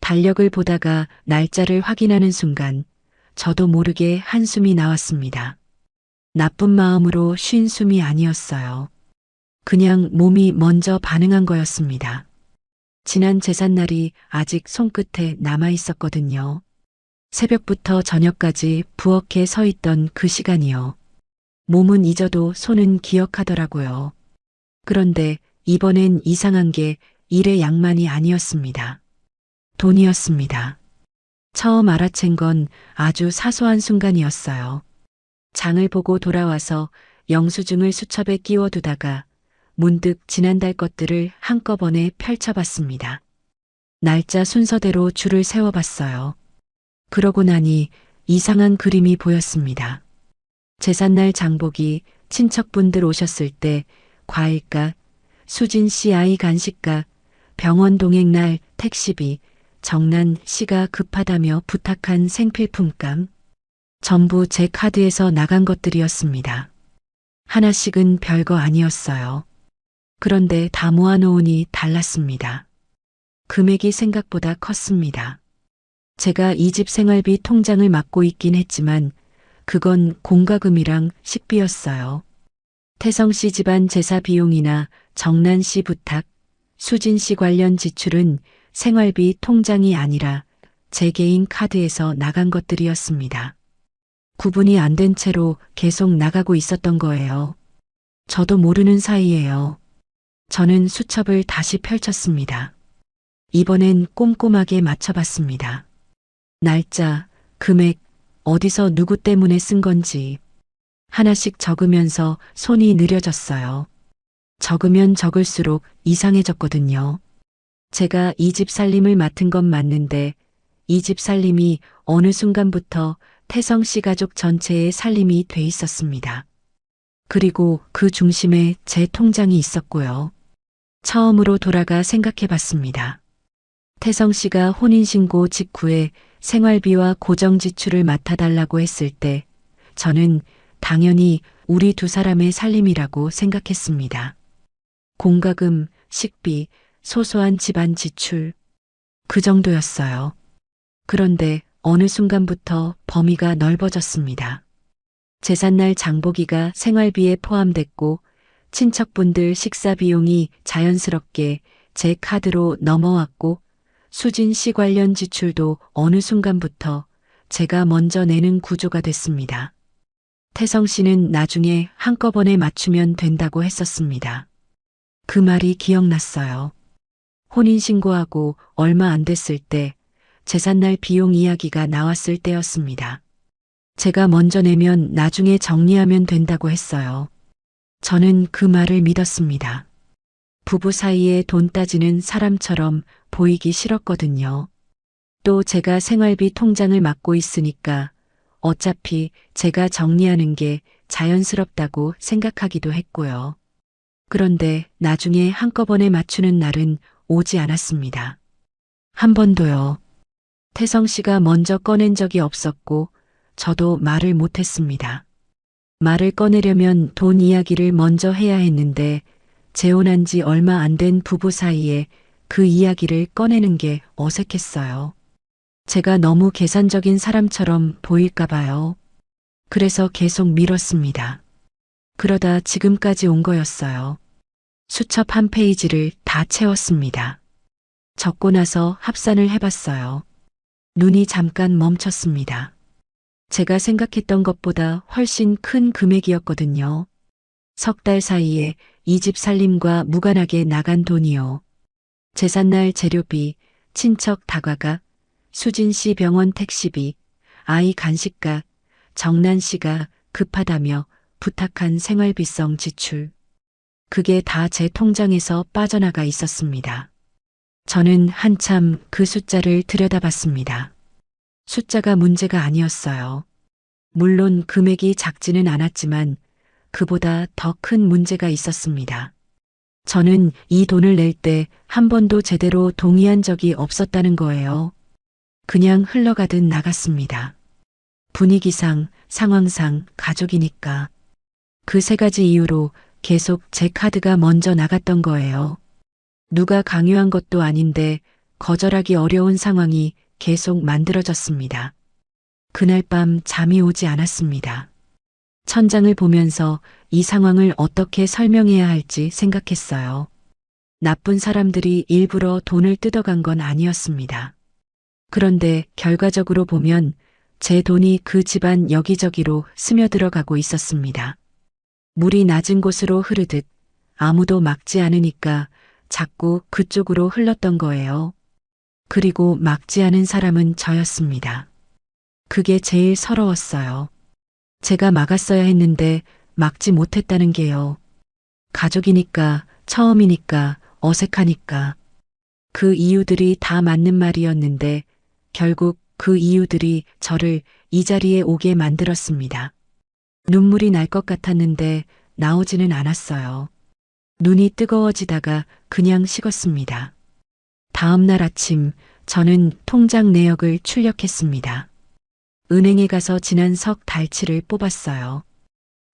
달력을 보다가 날짜를 확인하는 순간 저도 모르게 한숨이 나왔습니다. 나쁜 마음으로 쉰 숨이 아니었어요. 그냥 몸이 먼저 반응한 거였습니다. 지난 제삿날이 아직 손끝에 남아 있었거든요. 새벽부터 저녁까지 부엌에 서 있던 그 시간이요. 몸은 잊어도 손은 기억하더라고요. 그런데 이번엔 이상한 게 일의 양만이 아니었습니다. 돈이었습니다. 처음 알아챈 건 아주 사소한 순간이었어요. 장을 보고 돌아와서 영수증을 수첩에 끼워두다가 문득 지난달 것들을 한꺼번에 펼쳐봤습니다. 날짜 순서대로 줄을 세워봤어요. 그러고 나니 이상한 그림이 보였습니다. 제삿날 장보기, 친척분들 오셨을 때 과일값, 수진 씨 아이 간식값, 병원 동행날 택시비, 정난 씨가 급하다며 부탁한 생필품값, 전부 제 카드에서 나간 것들이었습니다. 하나씩은 별거 아니었어요. 그런데 다 모아놓으니 달랐습니다. 금액이 생각보다 컸습니다. 제가 이 집 생활비 통장을 맡고 있긴 했지만 그건 공과금이랑 식비였어요. 태성 씨 집안 제사 비용이나 정난 씨 부탁, 수진 씨 관련 지출은 생활비 통장이 아니라 제 개인 카드에서 나간 것들이었습니다. 구분이 안 된 채로 계속 나가고 있었던 거예요. 저도 모르는 사이에요. 저는 수첩을 다시 펼쳤습니다. 이번엔 꼼꼼하게 맞춰봤습니다. 날짜, 금액, 어디서 누구 때문에 쓴 건지 하나씩 적으면서 손이 느려졌어요. 적으면 적을수록 이상해졌거든요. 제가 이 집 살림을 맡은 건 맞는데 이 집 살림이 어느 순간부터 태성 씨 가족 전체의 살림이 돼 있었습니다. 그리고 그 중심에 제 통장이 있었고요. 처음으로 돌아가 생각해 봤습니다. 태성 씨가 혼인신고 직후에 생활비와 고정 지출을 맡아달라고 했을 때 저는 당연히 우리 두 사람의 살림이라고 생각했습니다. 공과금, 식비, 소소한 집안 지출. 그 정도였어요. 그런데 어느 순간부터 범위가 넓어졌습니다. 제삿날 장보기가 생활비에 포함됐고 친척분들 식사 비용이 자연스럽게 제 카드로 넘어왔고 수진 씨 관련 지출도 어느 순간부터 제가 먼저 내는 구조가 됐습니다. 태성 씨는 나중에 한꺼번에 맞추면 된다고 했었습니다. 그 말이 기억났어요. 혼인신고하고 얼마 안 됐을 때 제삿날 비용 이야기가 나왔을 때였습니다. 제가 먼저 내면 나중에 정리하면 된다고 했어요. 저는 그 말을 믿었습니다. 부부 사이에 돈 따지는 사람처럼 보이기 싫었거든요. 또 제가 생활비 통장을 맡고 있으니까 어차피 제가 정리하는 게 자연스럽다고 생각하기도 했고요. 그런데 나중에 한꺼번에 맞추는 날은 오지 않았습니다. 한 번도요. 태성 씨가 먼저 꺼낸 적이 없었고 저도 말을 못했습니다. 말을 꺼내려면 돈 이야기를 먼저 해야 했는데 재혼한 지 얼마 안 된 부부 사이에 그 이야기를 꺼내는 게 어색했어요. 제가 너무 계산적인 사람처럼 보일까 봐요. 그래서 계속 미뤘습니다. 그러다 지금까지 온 거였어요. 수첩 한 페이지를 다 채웠습니다. 적고 나서 합산을 해봤어요. 눈이 잠깐 멈췄습니다. 제가 생각했던 것보다 훨씬 큰 금액이었거든요. 석 달 사이에 이 집 살림과 무관하게 나간 돈이요. 제삿날 재료비, 친척 다과가, 수진 씨 병원 택시비, 아이 간식값, 정난 씨가 급하다며 부탁한 생활비성 지출. 그게 다 제 통장에서 빠져나가 있었습니다. 저는 한참 그 숫자를 들여다봤습니다. 숫자가 문제가 아니었어요. 물론 금액이 작지는 않았지만 그보다 더 큰 문제가 있었습니다. 저는 이 돈을 낼 때 한 번도 제대로 동의한 적이 없었다는 거예요. 그냥 흘러가듯 나갔습니다. 분위기상, 상황상, 가족이니까. 그 세 가지 이유로 계속 제 카드가 먼저 나갔던 거예요. 누가 강요한 것도 아닌데 거절하기 어려운 상황이 계속 만들어졌습니다. 그날 밤 잠이 오지 않았습니다. 천장을 보면서 이 상황을 어떻게 설명해야 할지 생각했어요. 나쁜 사람들이 일부러 돈을 뜯어간 건 아니었습니다. 그런데 결과적으로 보면 제 돈이 그 집안 여기저기로 스며들어가고 있었습니다. 물이 낮은 곳으로 흐르듯 아무도 막지 않으니까 자꾸 그쪽으로 흘렀던 거예요. 그리고 막지 않은 사람은 저였습니다. 그게 제일 서러웠어요. 제가 막았어야 했는데 막지 못했다는 게요. 가족이니까, 처음이니까, 어색하니까. 그 이유들이 다 맞는 말이었는데 결국 그 이유들이 저를 이 자리에 오게 만들었습니다. 눈물이 날 것 같았는데 나오지는 않았어요. 눈이 뜨거워지다가 그냥 식었습니다. 다음 날 아침 저는 통장 내역을 출력했습니다. 은행에 가서 지난 석 달치를 뽑았어요.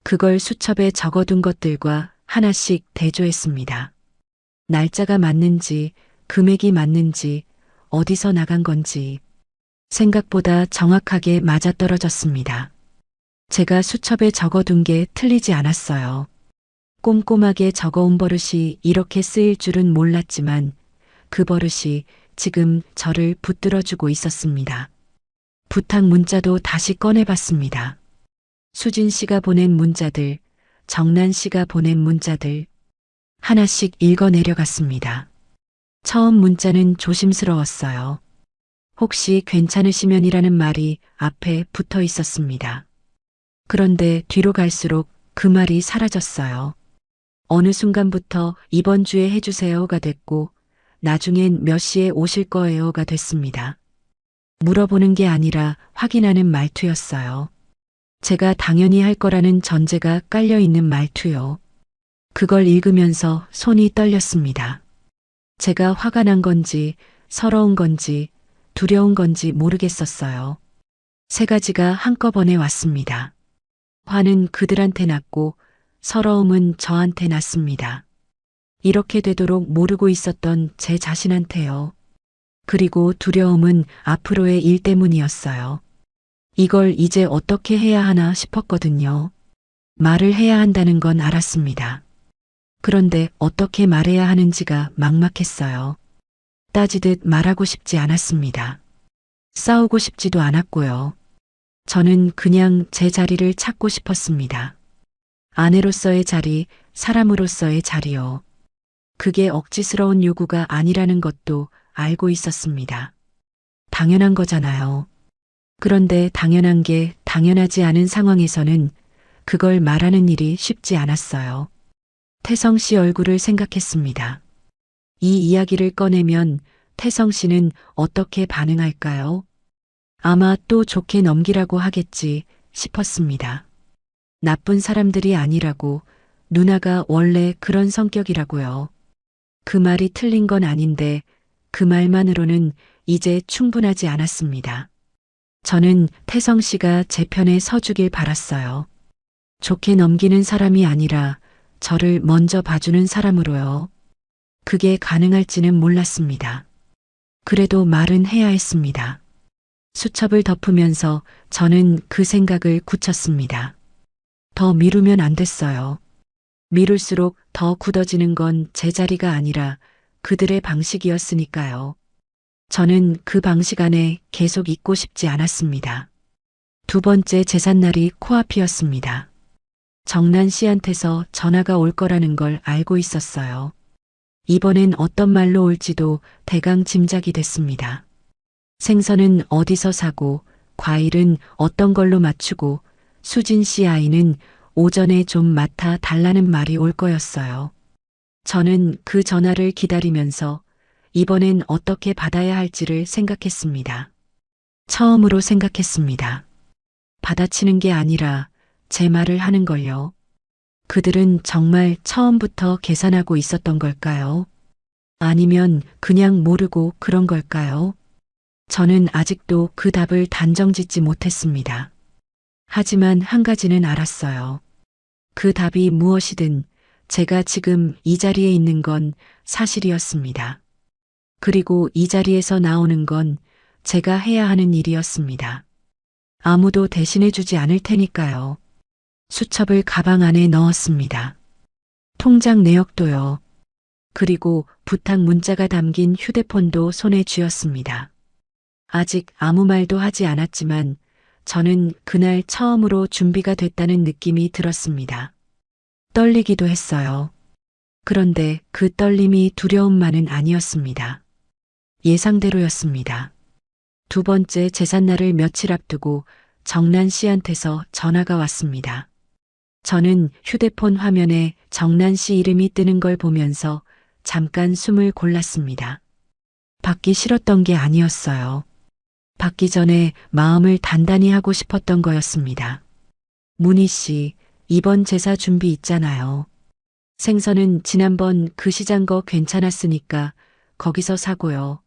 그걸 수첩에 적어둔 것들과 하나씩 대조했습니다. 날짜가 맞는지, 금액이 맞는지, 어디서 나간 건지. 생각보다 정확하게 맞아떨어졌습니다. 제가 수첩에 적어둔 게 틀리지 않았어요. 꼼꼼하게 적어온 버릇이 이렇게 쓰일 줄은 몰랐지만 그 버릇이 지금 저를 붙들어주고 있었습니다. 부탁 문자도 다시 꺼내봤습니다. 수진 씨가 보낸 문자들, 정란 씨가 보낸 문자들, 하나씩 읽어 내려갔습니다. 처음 문자는 조심스러웠어요. 혹시 괜찮으시면이라는 말이 앞에 붙어 있었습니다. 그런데 뒤로 갈수록 그 말이 사라졌어요. 어느 순간부터 이번 주에 해주세요가 됐고, 나중엔 몇 시에 오실 거예요가 됐습니다. 물어보는 게 아니라 확인하는 말투였어요. 제가 당연히 할 거라는 전제가 깔려 있는 말투요. 그걸 읽으면서 손이 떨렸습니다. 제가 화가 난 건지, 서러운 건지, 두려운 건지 모르겠었어요. 세 가지가 한꺼번에 왔습니다. 화는 그들한테 났고, 서러움은 저한테 났습니다. 이렇게 되도록 모르고 있었던 제 자신한테요. 그리고 두려움은 앞으로의 일 때문이었어요. 이걸 이제 어떻게 해야 하나 싶었거든요. 말을 해야 한다는 건 알았습니다. 그런데 어떻게 말해야 하는지가 막막했어요. 따지듯 말하고 싶지 않았습니다. 싸우고 싶지도 않았고요. 저는 그냥 제 자리를 찾고 싶었습니다. 아내로서의 자리, 사람으로서의 자리요. 그게 억지스러운 요구가 아니라는 것도 알고 있었습니다. 당연한 거잖아요. 그런데 당연한 게 당연하지 않은 상황에서는 그걸 말하는 일이 쉽지 않았어요. 태성 씨 얼굴을 생각했습니다. 이 이야기를 꺼내면 태성 씨는 어떻게 반응할까요? 아마 또 좋게 넘기라고 하겠지 싶었습니다. 나쁜 사람들이 아니라고, 누나가 원래 그런 성격이라고요. 그 말이 틀린 건 아닌데 그 말만으로는 이제 충분하지 않았습니다. 저는 태성 씨가 제 편에 서주길 바랐어요. 좋게 넘기는 사람이 아니라 저를 먼저 봐주는 사람으로요. 그게 가능할지는 몰랐습니다. 그래도 말은 해야 했습니다. 수첩을 덮으면서 저는 그 생각을 굳혔습니다. 더 미루면 안 됐어요. 미룰수록 더 굳어지는 건 제 자리가 아니라 그들의 방식이었으니까요. 저는 그 방식 안에 계속 있고 싶지 않았습니다. 두 번째 제삿날이 코앞이었습니다. 정란 씨한테서 전화가 올 거라는 걸 알고 있었어요. 이번엔 어떤 말로 올지도 대강 짐작이 됐습니다. 생선은 어디서 사고, 과일은 어떤 걸로 맞추고, 수진 씨 아이는 오전에 좀 맡아 달라는 말이 올 거였어요. 저는 그 전화를 기다리면서 이번엔 어떻게 받아야 할지를 생각했습니다. 처음으로 생각했습니다. 받아치는 게 아니라 제 말을 하는 걸요. 그들은 정말 처음부터 계산하고 있었던 걸까요? 아니면 그냥 모르고 그런 걸까요? 저는 아직도 그 답을 단정짓지 못했습니다. 하지만 한 가지는 알았어요. 그 답이 무엇이든 제가 지금 이 자리에 있는 건 사실이었습니다. 그리고 이 자리에서 나오는 건 제가 해야 하는 일이었습니다. 아무도 대신해주지 않을 테니까요. 수첩을 가방 안에 넣었습니다. 통장 내역도요. 그리고 부탁 문자가 담긴 휴대폰도 손에 쥐었습니다. 아직 아무 말도 하지 않았지만 저는 그날 처음으로 준비가 됐다는 느낌이 들었습니다. 떨리기도 했어요. 그런데 그 떨림이 두려움만은 아니었습니다. 예상대로였습니다. 두 번째 제삿날을 며칠 앞두고 정란 씨한테서 전화가 왔습니다. 저는 휴대폰 화면에 정난 씨 이름이 뜨는 걸 보면서 잠깐 숨을 골랐습니다. 받기 싫었던 게 아니었어요. 받기 전에 마음을 단단히 하고 싶었던 거였습니다. 문희 씨, 이번 제사 준비 있잖아요. 생선은 지난번 그 시장 거 괜찮았으니까 거기서 사고요.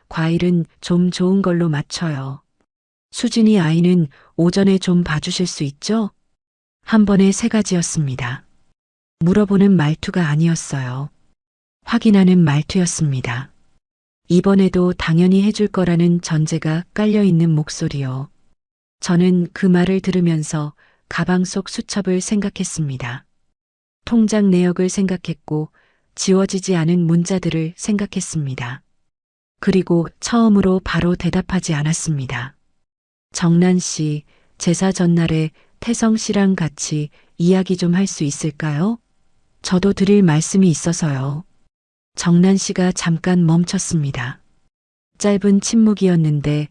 과일은 좀 좋은 걸로 맞춰요. 수진이 아이는 오전에 좀 봐주실 수 있죠? 한 번에 세 가지였습니다. 물어보는 말투가 아니었어요. 확인하는 말투였습니다. 이번에도 당연히 해줄 거라는 전제가 깔려있는 목소리요. 저는 그 말을 들으면서 가방 속 수첩을 생각했습니다. 통장 내역을 생각했고 지워지지 않은 문자들을 생각했습니다. 그리고 처음으로 바로 대답하지 않았습니다. 정난 씨, 제사 전날에 태성 씨랑 같이 이야기 좀 할 수 있을까요? 저도 드릴 말씀이 있어서요. 정난 씨가 잠깐 멈췄습니다. 짧은 침묵이었는데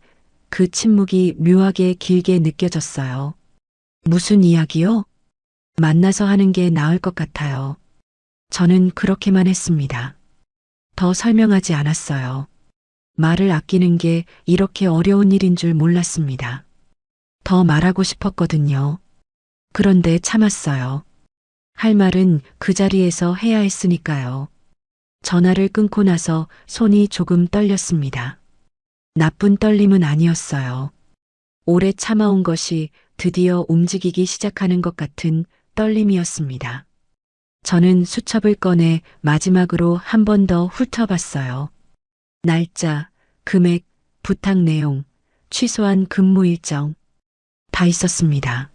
그 침묵이 묘하게 길게 느껴졌어요. 무슨 이야기요? 만나서 하는 게 나을 것 같아요. 저는 그렇게만 했습니다. 더 설명하지 않았어요. 말을 아끼는 게 이렇게 어려운 일인 줄 몰랐습니다. 더 말하고 싶었거든요. 그런데 참았어요. 할 말은 그 자리에서 해야 했으니까요. 전화를 끊고 나서 손이 조금 떨렸습니다. 나쁜 떨림은 아니었어요. 오래 참아온 것이 드디어 움직이기 시작하는 것 같은 떨림이었습니다. 저는 수첩을 꺼내 마지막으로 한 번 더 훑어봤어요. 날짜, 금액, 부탁 내용, 취소한 근무 일정. 다 있었습니다.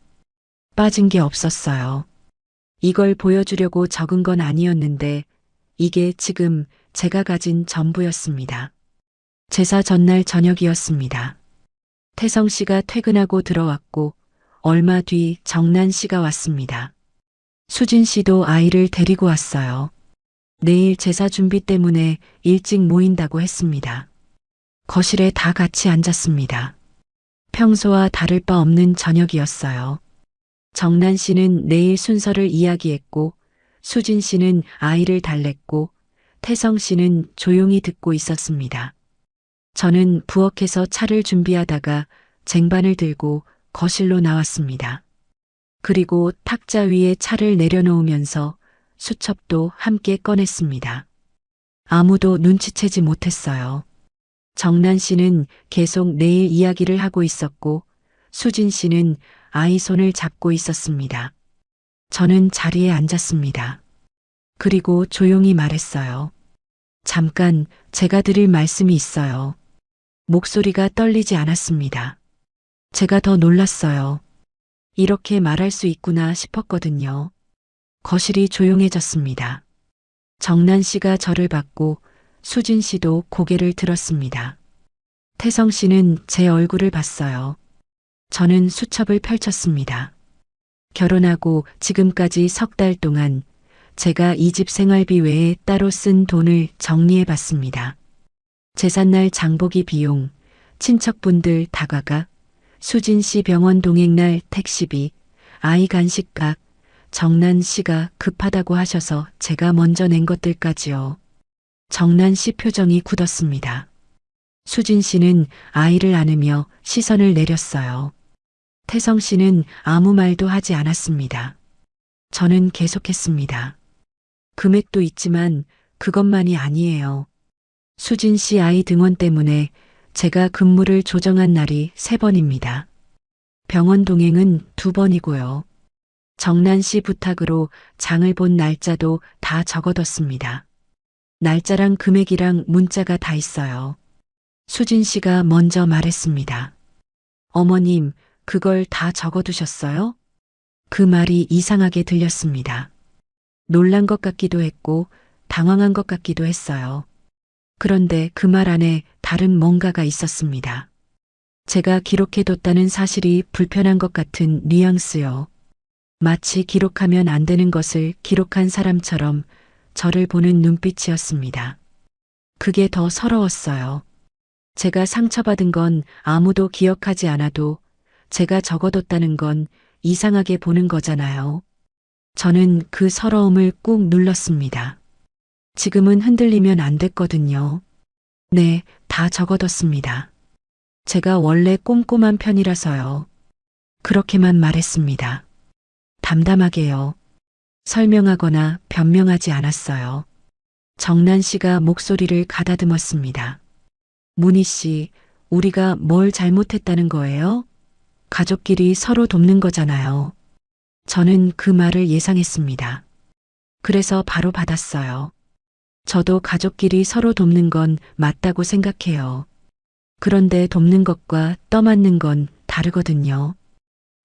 빠진 게 없었어요. 이걸 보여주려고 적은 건 아니었는데 이게 지금 제가 가진 전부였습니다. 제사 전날 저녁이었습니다. 태성 씨가 퇴근하고 들어왔고 얼마 뒤 정난 씨가 왔습니다. 수진 씨도 아이를 데리고 왔어요. 내일 제사 준비 때문에 일찍 모인다고 했습니다. 거실에 다 같이 앉았습니다. 평소와 다를 바 없는 저녁이었어요. 정난 씨는 내일 순서를 이야기했고 수진 씨는 아이를 달랬고 태성 씨는 조용히 듣고 있었습니다. 저는 부엌에서 차를 준비하다가 쟁반을 들고 거실로 나왔습니다. 그리고 탁자 위에 차를 내려놓으면서 수첩도 함께 꺼냈습니다. 아무도 눈치채지 못했어요. 정난 씨는 계속 내일 이야기를 하고 있었고 수진 씨는 아이 손을 잡고 있었습니다. 저는 자리에 앉았습니다. 그리고 조용히 말했어요. 잠깐 제가 드릴 말씀이 있어요. 목소리가 떨리지 않았습니다. 제가 더 놀랐어요. 이렇게 말할 수 있구나 싶었거든요. 거실이 조용해졌습니다. 정난 씨가 저를 봤고 수진 씨도 고개를 들었습니다. 태성 씨는 제 얼굴을 봤어요. 저는 수첩을 펼쳤습니다. 결혼하고 지금까지 석 달 동안 제가 이 집 생활비 외에 따로 쓴 돈을 정리해 봤습니다. 제삿날 장보기 비용, 친척분들 다가가, 수진 씨 병원 동행날 택시비, 아이 간식값, 정난 씨가 급하다고 하셔서 제가 먼저 낸 것들까지요. 정난 씨 표정이 굳었습니다. 수진 씨는 아이를 안으며 시선을 내렸어요. 태성 씨는 아무 말도 하지 않았습니다. 저는 계속했습니다. 금액도 있지만 그것만이 아니에요. 수진 씨 아이 등원 때문에 제가 근무를 조정한 날이 3번입니다. 병원 동행은 2번이고요. 정난 씨 부탁으로 장을 본 날짜도 다 적어뒀습니다. 날짜랑 금액이랑 문자가 다 있어요. 수진 씨가 먼저 말했습니다. 어머님, 그걸 다 적어두셨어요? 그 말이 이상하게 들렸습니다. 놀란 것 같기도 했고 당황한 것 같기도 했어요. 그런데 그 말 안에 다른 뭔가가 있었습니다. 제가 기록해뒀다는 사실이 불편한 것 같은 뉘앙스요. 마치 기록하면 안 되는 것을 기록한 사람처럼 저를 보는 눈빛이었습니다. 그게 더 서러웠어요. 제가 상처받은 건 아무도 기억하지 않아도 제가 적어뒀다는 건 이상하게 보는 거잖아요. 저는 그 서러움을 꾹 눌렀습니다. 지금은 흔들리면 안 됐거든요. 네, 다 적어뒀습니다. 제가 원래 꼼꼼한 편이라서요. 그렇게만 말했습니다. 담담하게요. 설명하거나 변명하지 않았어요. 정난 씨가 목소리를 가다듬었습니다. 문희 씨, 우리가 뭘 잘못했다는 거예요? 가족끼리 서로 돕는 거잖아요. 저는 그 말을 예상했습니다. 그래서 바로 받았어요. 저도 가족끼리 서로 돕는 건 맞다고 생각해요. 그런데 돕는 것과 떠맡는 건 다르거든요.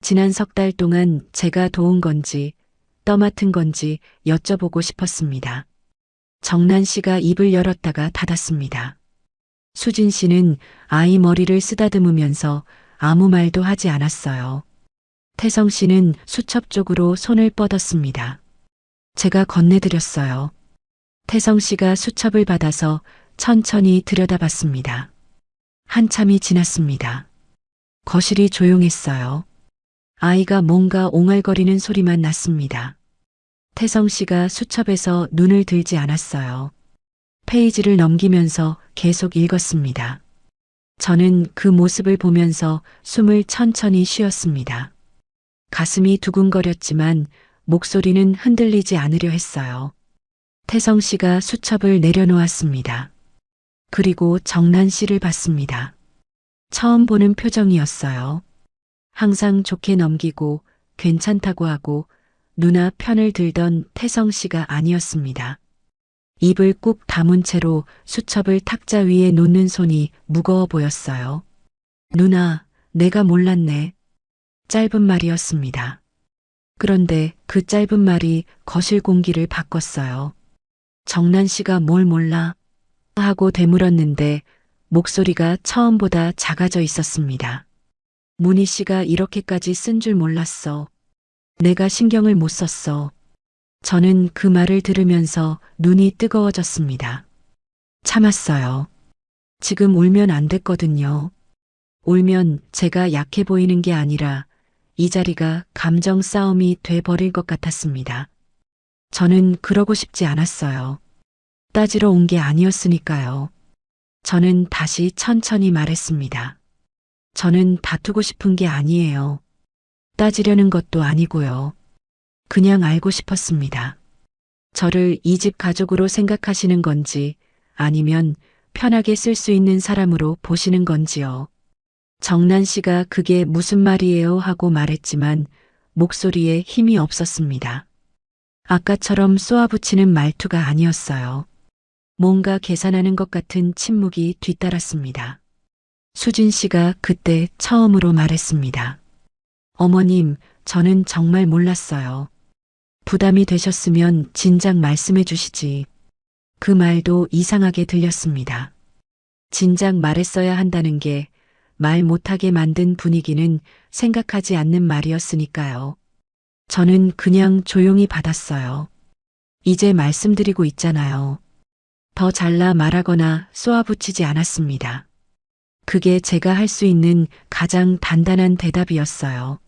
지난 석 달 동안 제가 도운 건지 떠맡은 건지 여쭤보고 싶었습니다. 정난 씨가 입을 열었다가 닫았습니다. 수진 씨는 아이 머리를 쓰다듬으면서 아무 말도 하지 않았어요. 태성 씨는 수첩 쪽으로 손을 뻗었습니다. 제가 건네드렸어요. 태성 씨가 수첩을 받아서 천천히 들여다봤습니다. 한참이 지났습니다. 거실이 조용했어요. 아이가 뭔가 옹알거리는 소리만 났습니다. 태성 씨가 수첩에서 눈을 들지 않았어요. 페이지를 넘기면서 계속 읽었습니다. 저는 그 모습을 보면서 숨을 천천히 쉬었습니다. 가슴이 두근거렸지만 목소리는 흔들리지 않으려 했어요. 태성 씨가 수첩을 내려놓았습니다. 그리고 정난 씨를 봤습니다. 처음 보는 표정이었어요. 항상 좋게 넘기고 괜찮다고 하고 누나 편을 들던 태성 씨가 아니었습니다. 입을 꾹 다문 채로 수첩을 탁자 위에 놓는 손이 무거워 보였어요. 누나, 내가 몰랐네. 짧은 말이었습니다. 그런데 그 짧은 말이 거실 공기를 바꿨어요. 정난 씨가 뭘 몰라? 하고 되물었는데 목소리가 처음보다 작아져 있었습니다. 문희 씨가 이렇게까지 쓴 줄 몰랐어. 내가 신경을 못 썼어. 저는 그 말을 들으면서 눈이 뜨거워졌습니다. 참았어요. 지금 울면 안 됐거든요. 울면 제가 약해 보이는 게 아니라 이 자리가 감정 싸움이 돼버릴 것 같았습니다. 저는 그러고 싶지 않았어요. 따지러 온 게 아니었으니까요. 저는 다시 천천히 말했습니다. 저는 다투고 싶은 게 아니에요. 따지려는 것도 아니고요. 그냥 알고 싶었습니다. 저를 이 집 가족으로 생각하시는 건지 아니면 편하게 쓸 수 있는 사람으로 보시는 건지요. 정난 씨가 그게 무슨 말이에요 하고 말했지만 목소리에 힘이 없었습니다. 아까처럼 쏘아붙이는 말투가 아니었어요. 뭔가 계산하는 것 같은 침묵이 뒤따랐습니다. 수진 씨가 그때 처음으로 말했습니다. 어머님, 저는 정말 몰랐어요. 부담이 되셨으면 진작 말씀해 주시지. 그 말도 이상하게 들렸습니다. 진작 말했어야 한다는 게 말 못하게 만든 분위기는 생각하지 않는 말이었으니까요. 저는 그냥 조용히 받았어요. 이제 말씀드리고 있잖아요. 더 잘라 말하거나 쏘아붙이지 않았습니다. 그게 제가 할 수 있는 가장 단단한 대답이었어요.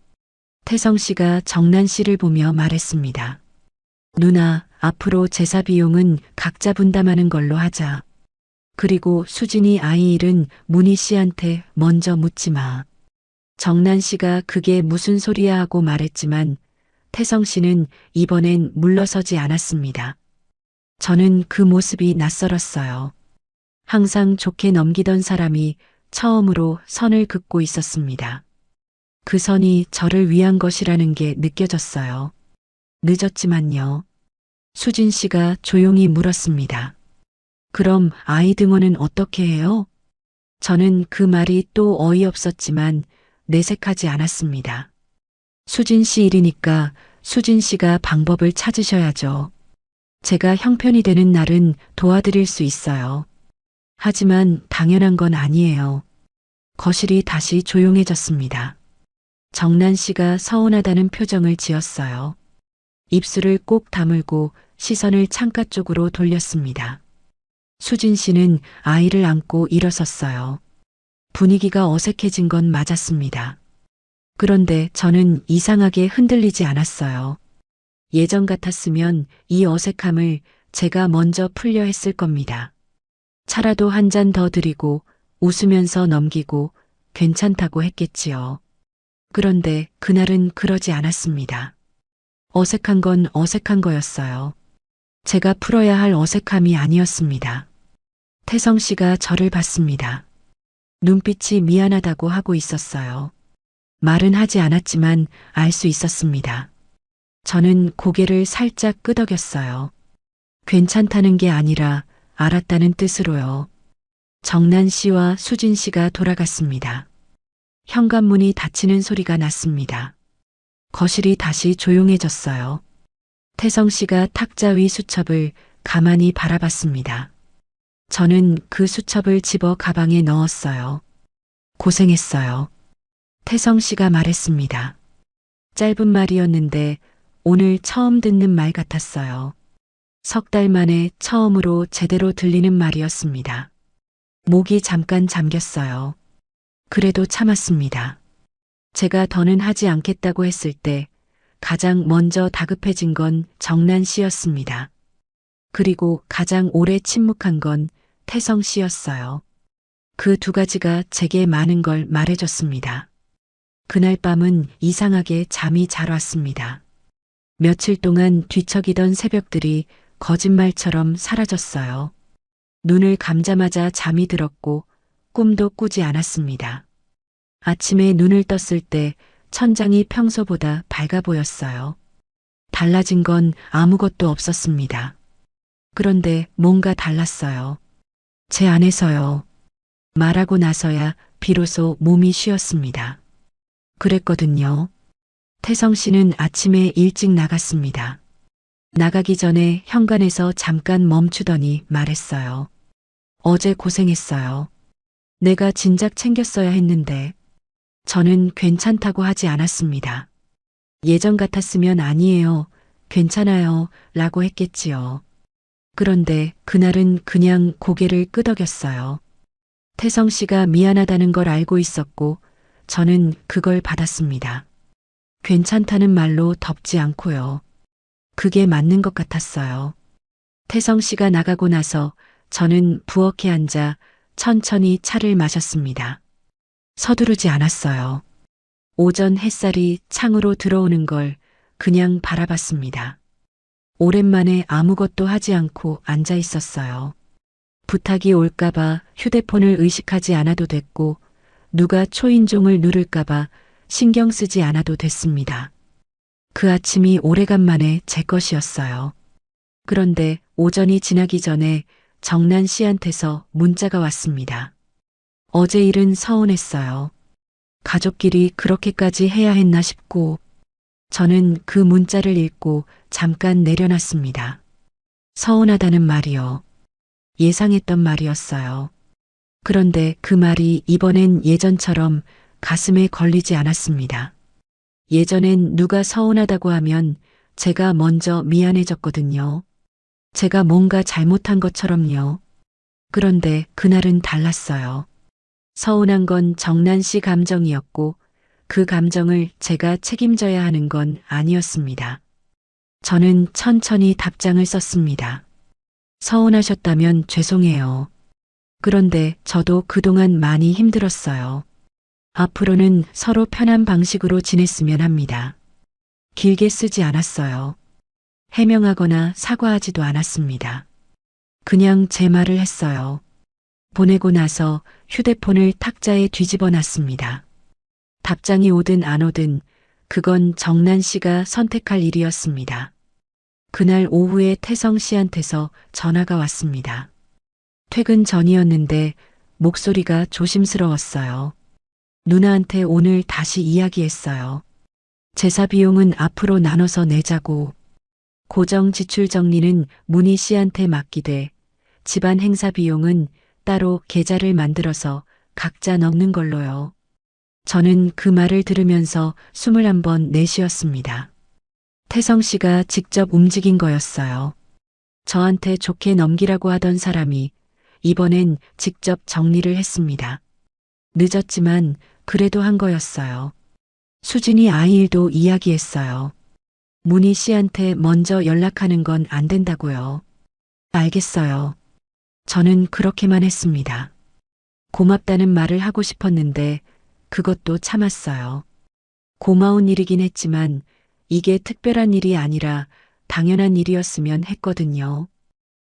태성 씨가 정난 씨를 보며 말했습니다. 누나, 앞으로 제사 비용은 각자 분담하는 걸로 하자. 그리고 수진이 아이 일은 문희 씨한테 먼저 묻지 마. 정난 씨가 그게 무슨 소리야 하고 말했지만 태성 씨는 이번엔 물러서지 않았습니다. 저는 그 모습이 낯설었어요. 항상 좋게 넘기던 사람이 처음으로 선을 긋고 있었습니다. 그 선이 저를 위한 것이라는 게 느껴졌어요. 늦었지만요. 수진 씨가 조용히 물었습니다. 그럼 아이 등원은 어떻게 해요? 저는 그 말이 또 어이없었지만 내색하지 않았습니다. 수진 씨 일이니까 수진 씨가 방법을 찾으셔야죠. 제가 형편이 되는 날은 도와드릴 수 있어요. 하지만 당연한 건 아니에요. 거실이 다시 조용해졌습니다. 정난 씨가 서운하다는 표정을 지었어요. 입술을 꼭 다물고 시선을 창가 쪽으로 돌렸습니다. 수진 씨는 아이를 안고 일어섰어요. 분위기가 어색해진 건 맞았습니다. 그런데 저는 이상하게 흔들리지 않았어요. 예전 같았으면 이 어색함을 제가 먼저 풀려 했을 겁니다. 차라도 한 잔 더 드리고 웃으면서 넘기고 괜찮다고 했겠지요. 그런데 그날은 그러지 않았습니다. 어색한 건 어색한 거였어요. 제가 풀어야 할 어색함이 아니었습니다. 태성 씨가 저를 봤습니다. 눈빛이 미안하다고 하고 있었어요. 말은 하지 않았지만 알 수 있었습니다. 저는 고개를 살짝 끄덕였어요. 괜찮다는 게 아니라 알았다는 뜻으로요. 정난 씨와 수진 씨가 돌아갔습니다. 현관문이 닫히는 소리가 났습니다. 거실이 다시 조용해졌어요. 태성 씨가 탁자 위 수첩을 가만히 바라봤습니다. 저는 그 수첩을 집어 가방에 넣었어요. 고생했어요. 태성 씨가 말했습니다. 짧은 말이었는데 오늘 처음 듣는 말 같았어요. 석 달 만에 처음으로 제대로 들리는 말이었습니다. 목이 잠깐 잠겼어요. 그래도 참았습니다. 제가 더는 하지 않겠다고 했을 때 가장 먼저 다급해진 건 정난 씨였습니다. 그리고 가장 오래 침묵한 건 태성 씨였어요. 그 두 가지가 제게 많은 걸 말해줬습니다. 그날 밤은 이상하게 잠이 잘 왔습니다. 며칠 동안 뒤척이던 새벽들이 거짓말처럼 사라졌어요. 눈을 감자마자 잠이 들었고 꿈도 꾸지 않았습니다. 아침에 눈을 떴을 때 천장이 평소보다 밝아 보였어요. 달라진 건 아무것도 없었습니다. 그런데 뭔가 달랐어요. 제 안에서요. 말하고 나서야 비로소 몸이 쉬었습니다. 그랬거든요. 태성 씨는 아침에 일찍 나갔습니다. 나가기 전에 현관에서 잠깐 멈추더니 말했어요. 어제 고생했어요. 내가 진작 챙겼어야 했는데 저는 괜찮다고 하지 않았습니다. 예전 같았으면 아니에요. 괜찮아요. 라고 했겠지요. 그런데 그날은 그냥 고개를 끄덕였어요. 태성 씨가 미안하다는 걸 알고 있었고 저는 그걸 받았습니다. 괜찮다는 말로 덮지 않고요. 그게 맞는 것 같았어요. 태성 씨가 나가고 나서 저는 부엌에 앉아 천천히 차를 마셨습니다. 서두르지 않았어요. 오전 햇살이 창으로 들어오는 걸 그냥 바라봤습니다. 오랜만에 아무것도 하지 않고 앉아 있었어요. 부탁이 올까봐 휴대폰을 의식하지 않아도 됐고 누가 초인종을 누를까봐 신경 쓰지 않아도 됐습니다. 그 아침이 오래간만에 제 것이었어요. 그런데 오전이 지나기 전에 정난 씨한테서 문자가 왔습니다. 어제 일은 서운했어요. 가족끼리 그렇게까지 해야 했나 싶고 저는 그 문자를 읽고 잠깐 내려놨습니다. 서운하다는 말이요. 예상했던 말이었어요. 그런데 그 말이 이번엔 예전처럼 가슴에 걸리지 않았습니다. 예전엔 누가 서운하다고 하면 제가 먼저 미안해졌거든요. 제가 뭔가 잘못한 것처럼요. 그런데 그날은 달랐어요. 서운한 건 정난 씨 감정이었고 그 감정을 제가 책임져야 하는 건 아니었습니다. 저는 천천히 답장을 썼습니다. 서운하셨다면 죄송해요. 그런데 저도 그동안 많이 힘들었어요. 앞으로는 서로 편한 방식으로 지냈으면 합니다. 길게 쓰지 않았어요. 해명하거나 사과하지도 않았습니다. 그냥 제 말을 했어요. 보내고 나서 휴대폰을 탁자에 뒤집어 놨습니다. 답장이 오든 안 오든 그건 정난 씨가 선택할 일이었습니다. 그날 오후에 태성 씨한테서 전화가 왔습니다. 퇴근 전이었는데 목소리가 조심스러웠어요. 누나한테 오늘 다시 이야기했어요. 제사 비용은 앞으로 나눠서 내자고. 고정 지출 정리는 문희 씨한테 맡기되 집안 행사 비용은 따로 계좌를 만들어서 각자 넣는 걸로요. 저는 그 말을 들으면서 숨을 한번 내쉬었습니다. 태성 씨가 직접 움직인 거였어요. 저한테 좋게 넘기라고 하던 사람이 이번엔 직접 정리를 했습니다. 늦었지만 그래도 한 거였어요. 수진이 아이 일도 이야기했어요. 문희 씨한테 먼저 연락하는 건 안 된다고요. 알겠어요. 저는 그렇게만 했습니다. 고맙다는 말을 하고 싶었는데 그것도 참았어요. 고마운 일이긴 했지만 이게 특별한 일이 아니라 당연한 일이었으면 했거든요.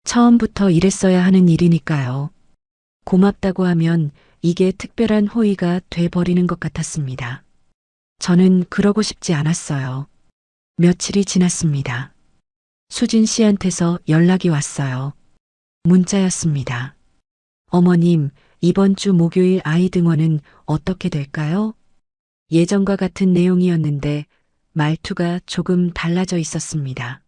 처음부터 이랬어야 하는 일이니까요. 고맙다고 하면 이게 특별한 호의가 돼버리는 것 같았습니다. 저는 그러고 싶지 않았어요. 며칠이 지났습니다. 수진 씨한테서 연락이 왔어요. 문자였습니다. 어머님, 이번 주 목요일 아이 등원은 어떻게 될까요? 예전과 같은 내용이었는데 말투가 조금 달라져 있었습니다.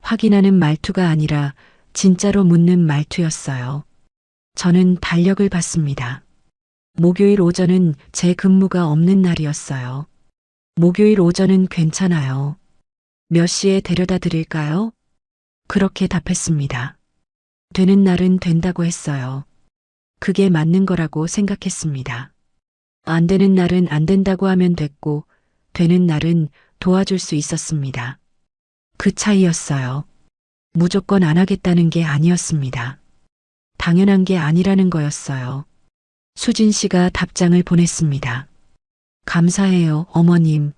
확인하는 말투가 아니라 진짜로 묻는 말투였어요. 저는 달력을 봤습니다. 목요일 오전은 제 근무가 없는 날이었어요. 목요일 오전은 괜찮아요. 몇 시에 데려다 드릴까요? 그렇게 답했습니다. 되는 날은 된다고 했어요. 그게 맞는 거라고 생각했습니다. 안 되는 날은 안 된다고 하면 됐고, 되는 날은 도와줄 수 있었습니다. 그 차이였어요. 무조건 안 하겠다는 게 아니었습니다. 당연한 게 아니라는 거였어요. 수진 씨가 답장을 보냈습니다. 감사해요, 어머님.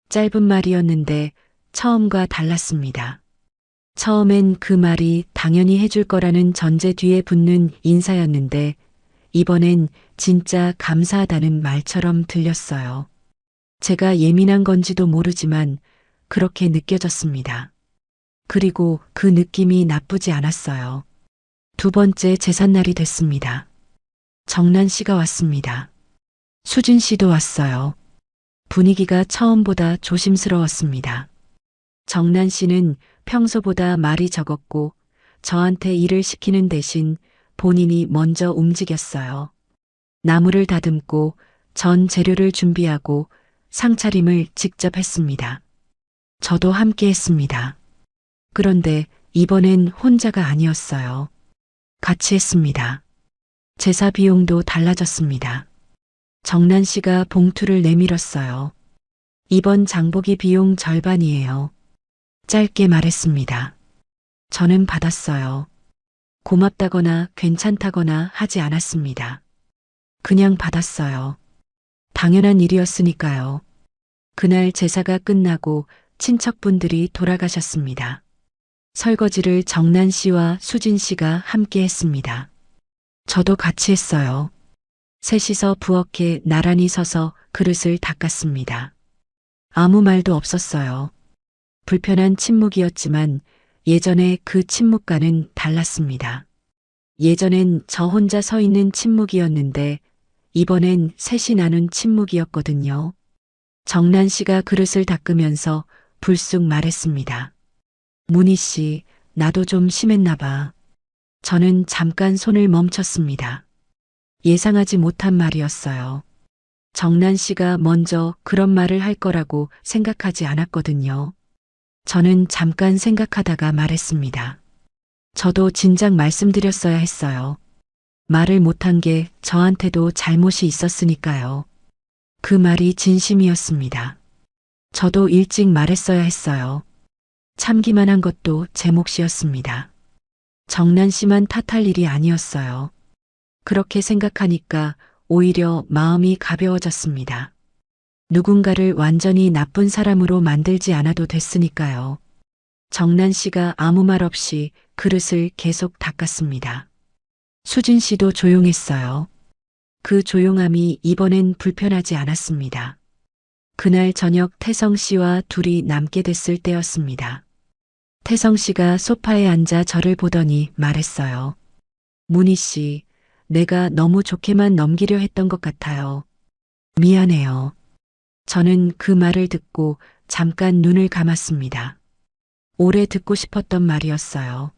짧은 말이었는데 처음과 달랐습니다. 처음엔 그 말이 당연히 해줄 거라는 전제 뒤에 붙는 인사였는데 이번엔 진짜 감사하다는 말처럼 들렸어요. 제가 예민한 건지도 모르지만 그렇게 느껴졌습니다. 그리고 그 느낌이 나쁘지 않았어요. 두 번째 제삿날이 됐습니다. 정란 씨가 왔습니다. 수진 씨도 왔어요. 분위기가 처음보다 조심스러웠습니다. 정란 씨는 평소보다 말이 적었고 저한테 일을 시키는 대신 본인이 먼저 움직였어요. 나무를 다듬고 전 재료를 준비하고 상차림을 직접 했습니다. 저도 함께 했습니다. 그런데 이번엔 혼자가 아니었어요. 같이 했습니다. 제사 비용도 달라졌습니다. 정란 씨가 봉투를 내밀었어요. 이번 장보기 비용 절반이에요. 짧게 말했습니다. 저는 받았어요. 고맙다거나 괜찮다거나 하지 않았습니다. 그냥 받았어요. 당연한 일이었으니까요. 그날 제사가 끝나고 친척분들이 돌아가셨습니다. 설거지를 정란 씨와 수진 씨가 함께 했습니다. 저도 같이 했어요. 셋이서 부엌에 나란히 서서 그릇을 닦았습니다. 아무 말도 없었어요. 불편한 침묵이었지만 예전에 그 침묵과는 달랐습니다. 예전엔 저 혼자 서 있는 침묵이었는데 이번엔 셋이 나눈 침묵이었거든요. 정란 씨가 그릇을 닦으면서 불쑥 말했습니다. 문희 씨, 나도 좀 심했나 봐. 저는 잠깐 손을 멈췄습니다. 예상하지 못한 말이었어요. 정란 씨가 먼저 그런 말을 할 거라고 생각하지 않았거든요. 저는 잠깐 생각하다가 말했습니다. 저도 진작 말씀드렸어야 했어요. 말을 못한 게 저한테도 잘못이 있었으니까요. 그 말이 진심이었습니다. 저도 일찍 말했어야 했어요. 참기만 한 것도 제 몫이었습니다. 정란 씨만 탓할 일이 아니었어요. 그렇게 생각하니까 오히려 마음이 가벼워졌습니다. 누군가를 완전히 나쁜 사람으로 만들지 않아도 됐으니까요. 정란 씨가 아무 말 없이 그릇을 계속 닦았습니다. 수진 씨도 조용했어요. 그 조용함이 이번엔 불편하지 않았습니다. 그날 저녁 태성 씨와 둘이 남게 됐을 때였습니다. 태성 씨가 소파에 앉아 저를 보더니 말했어요. 문희 씨, 내가 너무 좋게만 넘기려 했던 것 같아요. 미안해요. 저는 그 말을 듣고 잠깐 눈을 감았습니다. 오래 듣고 싶었던 말이었어요.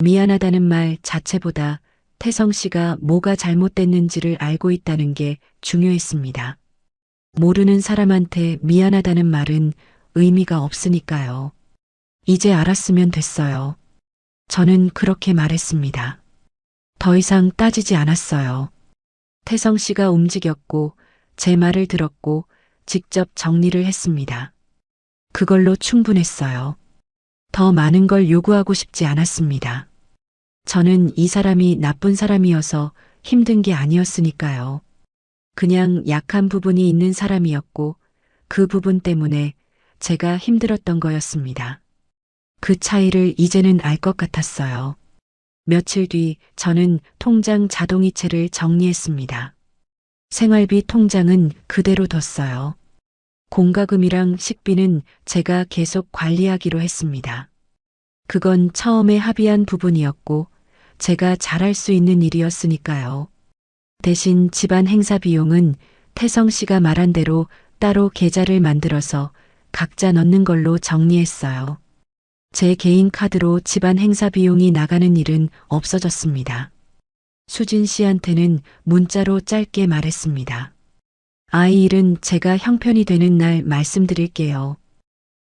미안하다는 말 자체보다 태성 씨가 뭐가 잘못됐는지를 알고 있다는 게 중요했습니다. 모르는 사람한테 미안하다는 말은 의미가 없으니까요. 이제 알았으면 됐어요. 저는 그렇게 말했습니다. 더 이상 따지지 않았어요. 태성 씨가 움직였고 제 말을 들었고 직접 정리를 했습니다. 그걸로 충분했어요. 더 많은 걸 요구하고 싶지 않았습니다. 저는 이 사람이 나쁜 사람이어서 힘든 게 아니었으니까요. 그냥 약한 부분이 있는 사람이었고 그 부분 때문에 제가 힘들었던 거였습니다. 그 차이를 이제는 알 것 같았어요. 며칠 뒤 저는 통장 자동이체를 정리했습니다. 생활비 통장은 그대로 뒀어요. 공과금이랑 식비는 제가 계속 관리하기로 했습니다. 그건 처음에 합의한 부분이었고 제가 잘할 수 있는 일이었으니까요. 대신 집안 행사 비용은 태성 씨가 말한 대로 따로 계좌를 만들어서 각자 넣는 걸로 정리했어요. 제 개인 카드로 집안 행사 비용이 나가는 일은 없어졌습니다. 수진 씨한테는 문자로 짧게 말했습니다. 아이 일은 제가 형편이 되는 날 말씀드릴게요.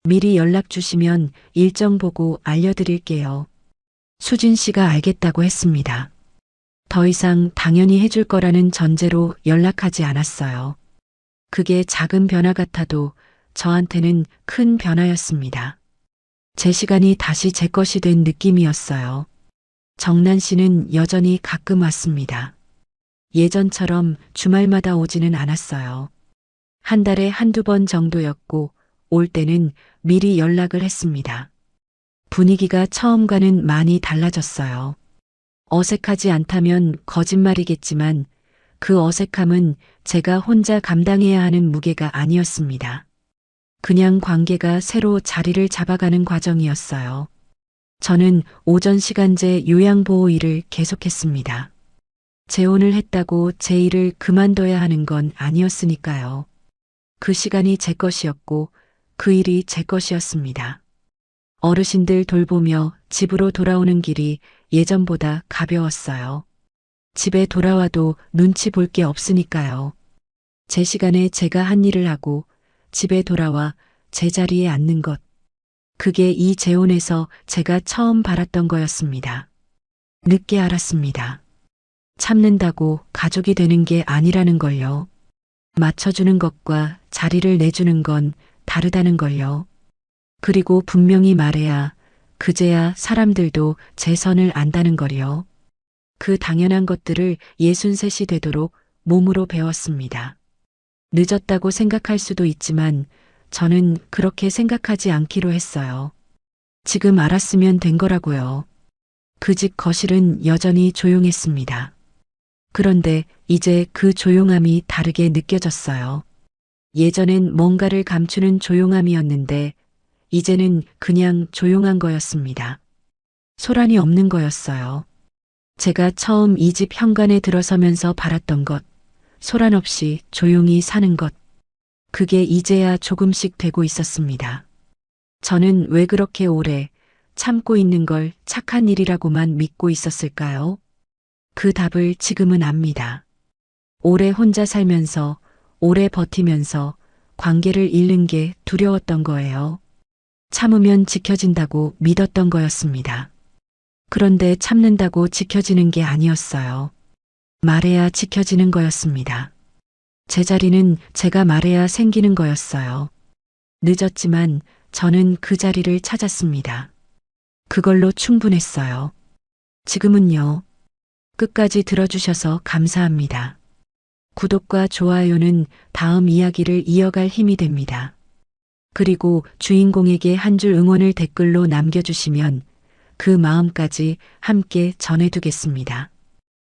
미리 연락 주시면 일정 보고 알려드릴게요. 수진 씨가 알겠다고 했습니다. 더 이상 당연히 해줄 거라는 전제로 연락하지 않았어요. 그게 작은 변화 같아도 저한테는 큰 변화였습니다. 제 시간이 다시 제 것이 된 느낌이었어요. 정난 씨는 여전히 가끔 왔습니다. 예전처럼 주말마다 오지는 않았어요. 한 달에 한두 번 정도였고 올 때는 미리 연락을 했습니다. 분위기가 처음과는 많이 달라졌어요. 어색하지 않다면 거짓말이겠지만 그 어색함은 제가 혼자 감당해야 하는 무게가 아니었습니다. 그냥 관계가 새로 자리를 잡아가는 과정이었어요. 저는 오전 시간제 요양보호 일을 계속했습니다. 재혼을 했다고 제 일을 그만둬야 하는 건 아니었으니까요. 그 시간이 제 것이었고 그 일이 제 것이었습니다. 어르신들 돌보며 집으로 돌아오는 길이 예전보다 가벼웠어요. 집에 돌아와도 눈치 볼 게 없으니까요. 제 시간에 제가 한 일을 하고 집에 돌아와 제 자리에 앉는 것. 그게 이 재혼에서 제가 처음 바랐던 거였습니다. 늦게 알았습니다. 참는다고 가족이 되는 게 아니라는 걸요. 맞춰주는 것과 자리를 내주는 건 다르다는 걸요. 그리고 분명히 말해야 그제야 사람들도 제 선을 안다는 걸요. 그 당연한 것들을 63이 되도록 몸으로 배웠습니다. 늦었다고 생각할 수도 있지만 저는 그렇게 생각하지 않기로 했어요. 지금 알았으면 된 거라고요. 그 집 거실은 여전히 조용했습니다. 그런데 이제 그 조용함이 다르게 느껴졌어요. 예전엔 뭔가를 감추는 조용함이었는데 이제는 그냥 조용한 거였습니다. 소란이 없는 거였어요. 제가 처음 이 집 현관에 들어서면서 바랐던 것, 소란 없이 조용히 사는 것, 그게 이제야 조금씩 되고 있었습니다. 저는 왜 그렇게 오래 참고 있는 걸 착한 일이라고만 믿고 있었을까요? 그 답을 지금은 압니다. 오래 혼자 살면서, 오래 버티면서 관계를 잃는 게 두려웠던 거예요. 참으면 지켜진다고 믿었던 거였습니다. 그런데 참는다고 지켜지는 게 아니었어요. 말해야 지켜지는 거였습니다. 제 자리는 제가 말해야 생기는 거였어요. 늦었지만 저는 그 자리를 찾았습니다. 그걸로 충분했어요. 지금은요. 끝까지 들어주셔서 감사합니다. 구독과 좋아요는 다음 이야기를 이어갈 힘이 됩니다. 그리고 주인공에게 한 줄 응원을 댓글로 남겨주시면 그 마음까지 함께 전해두겠습니다.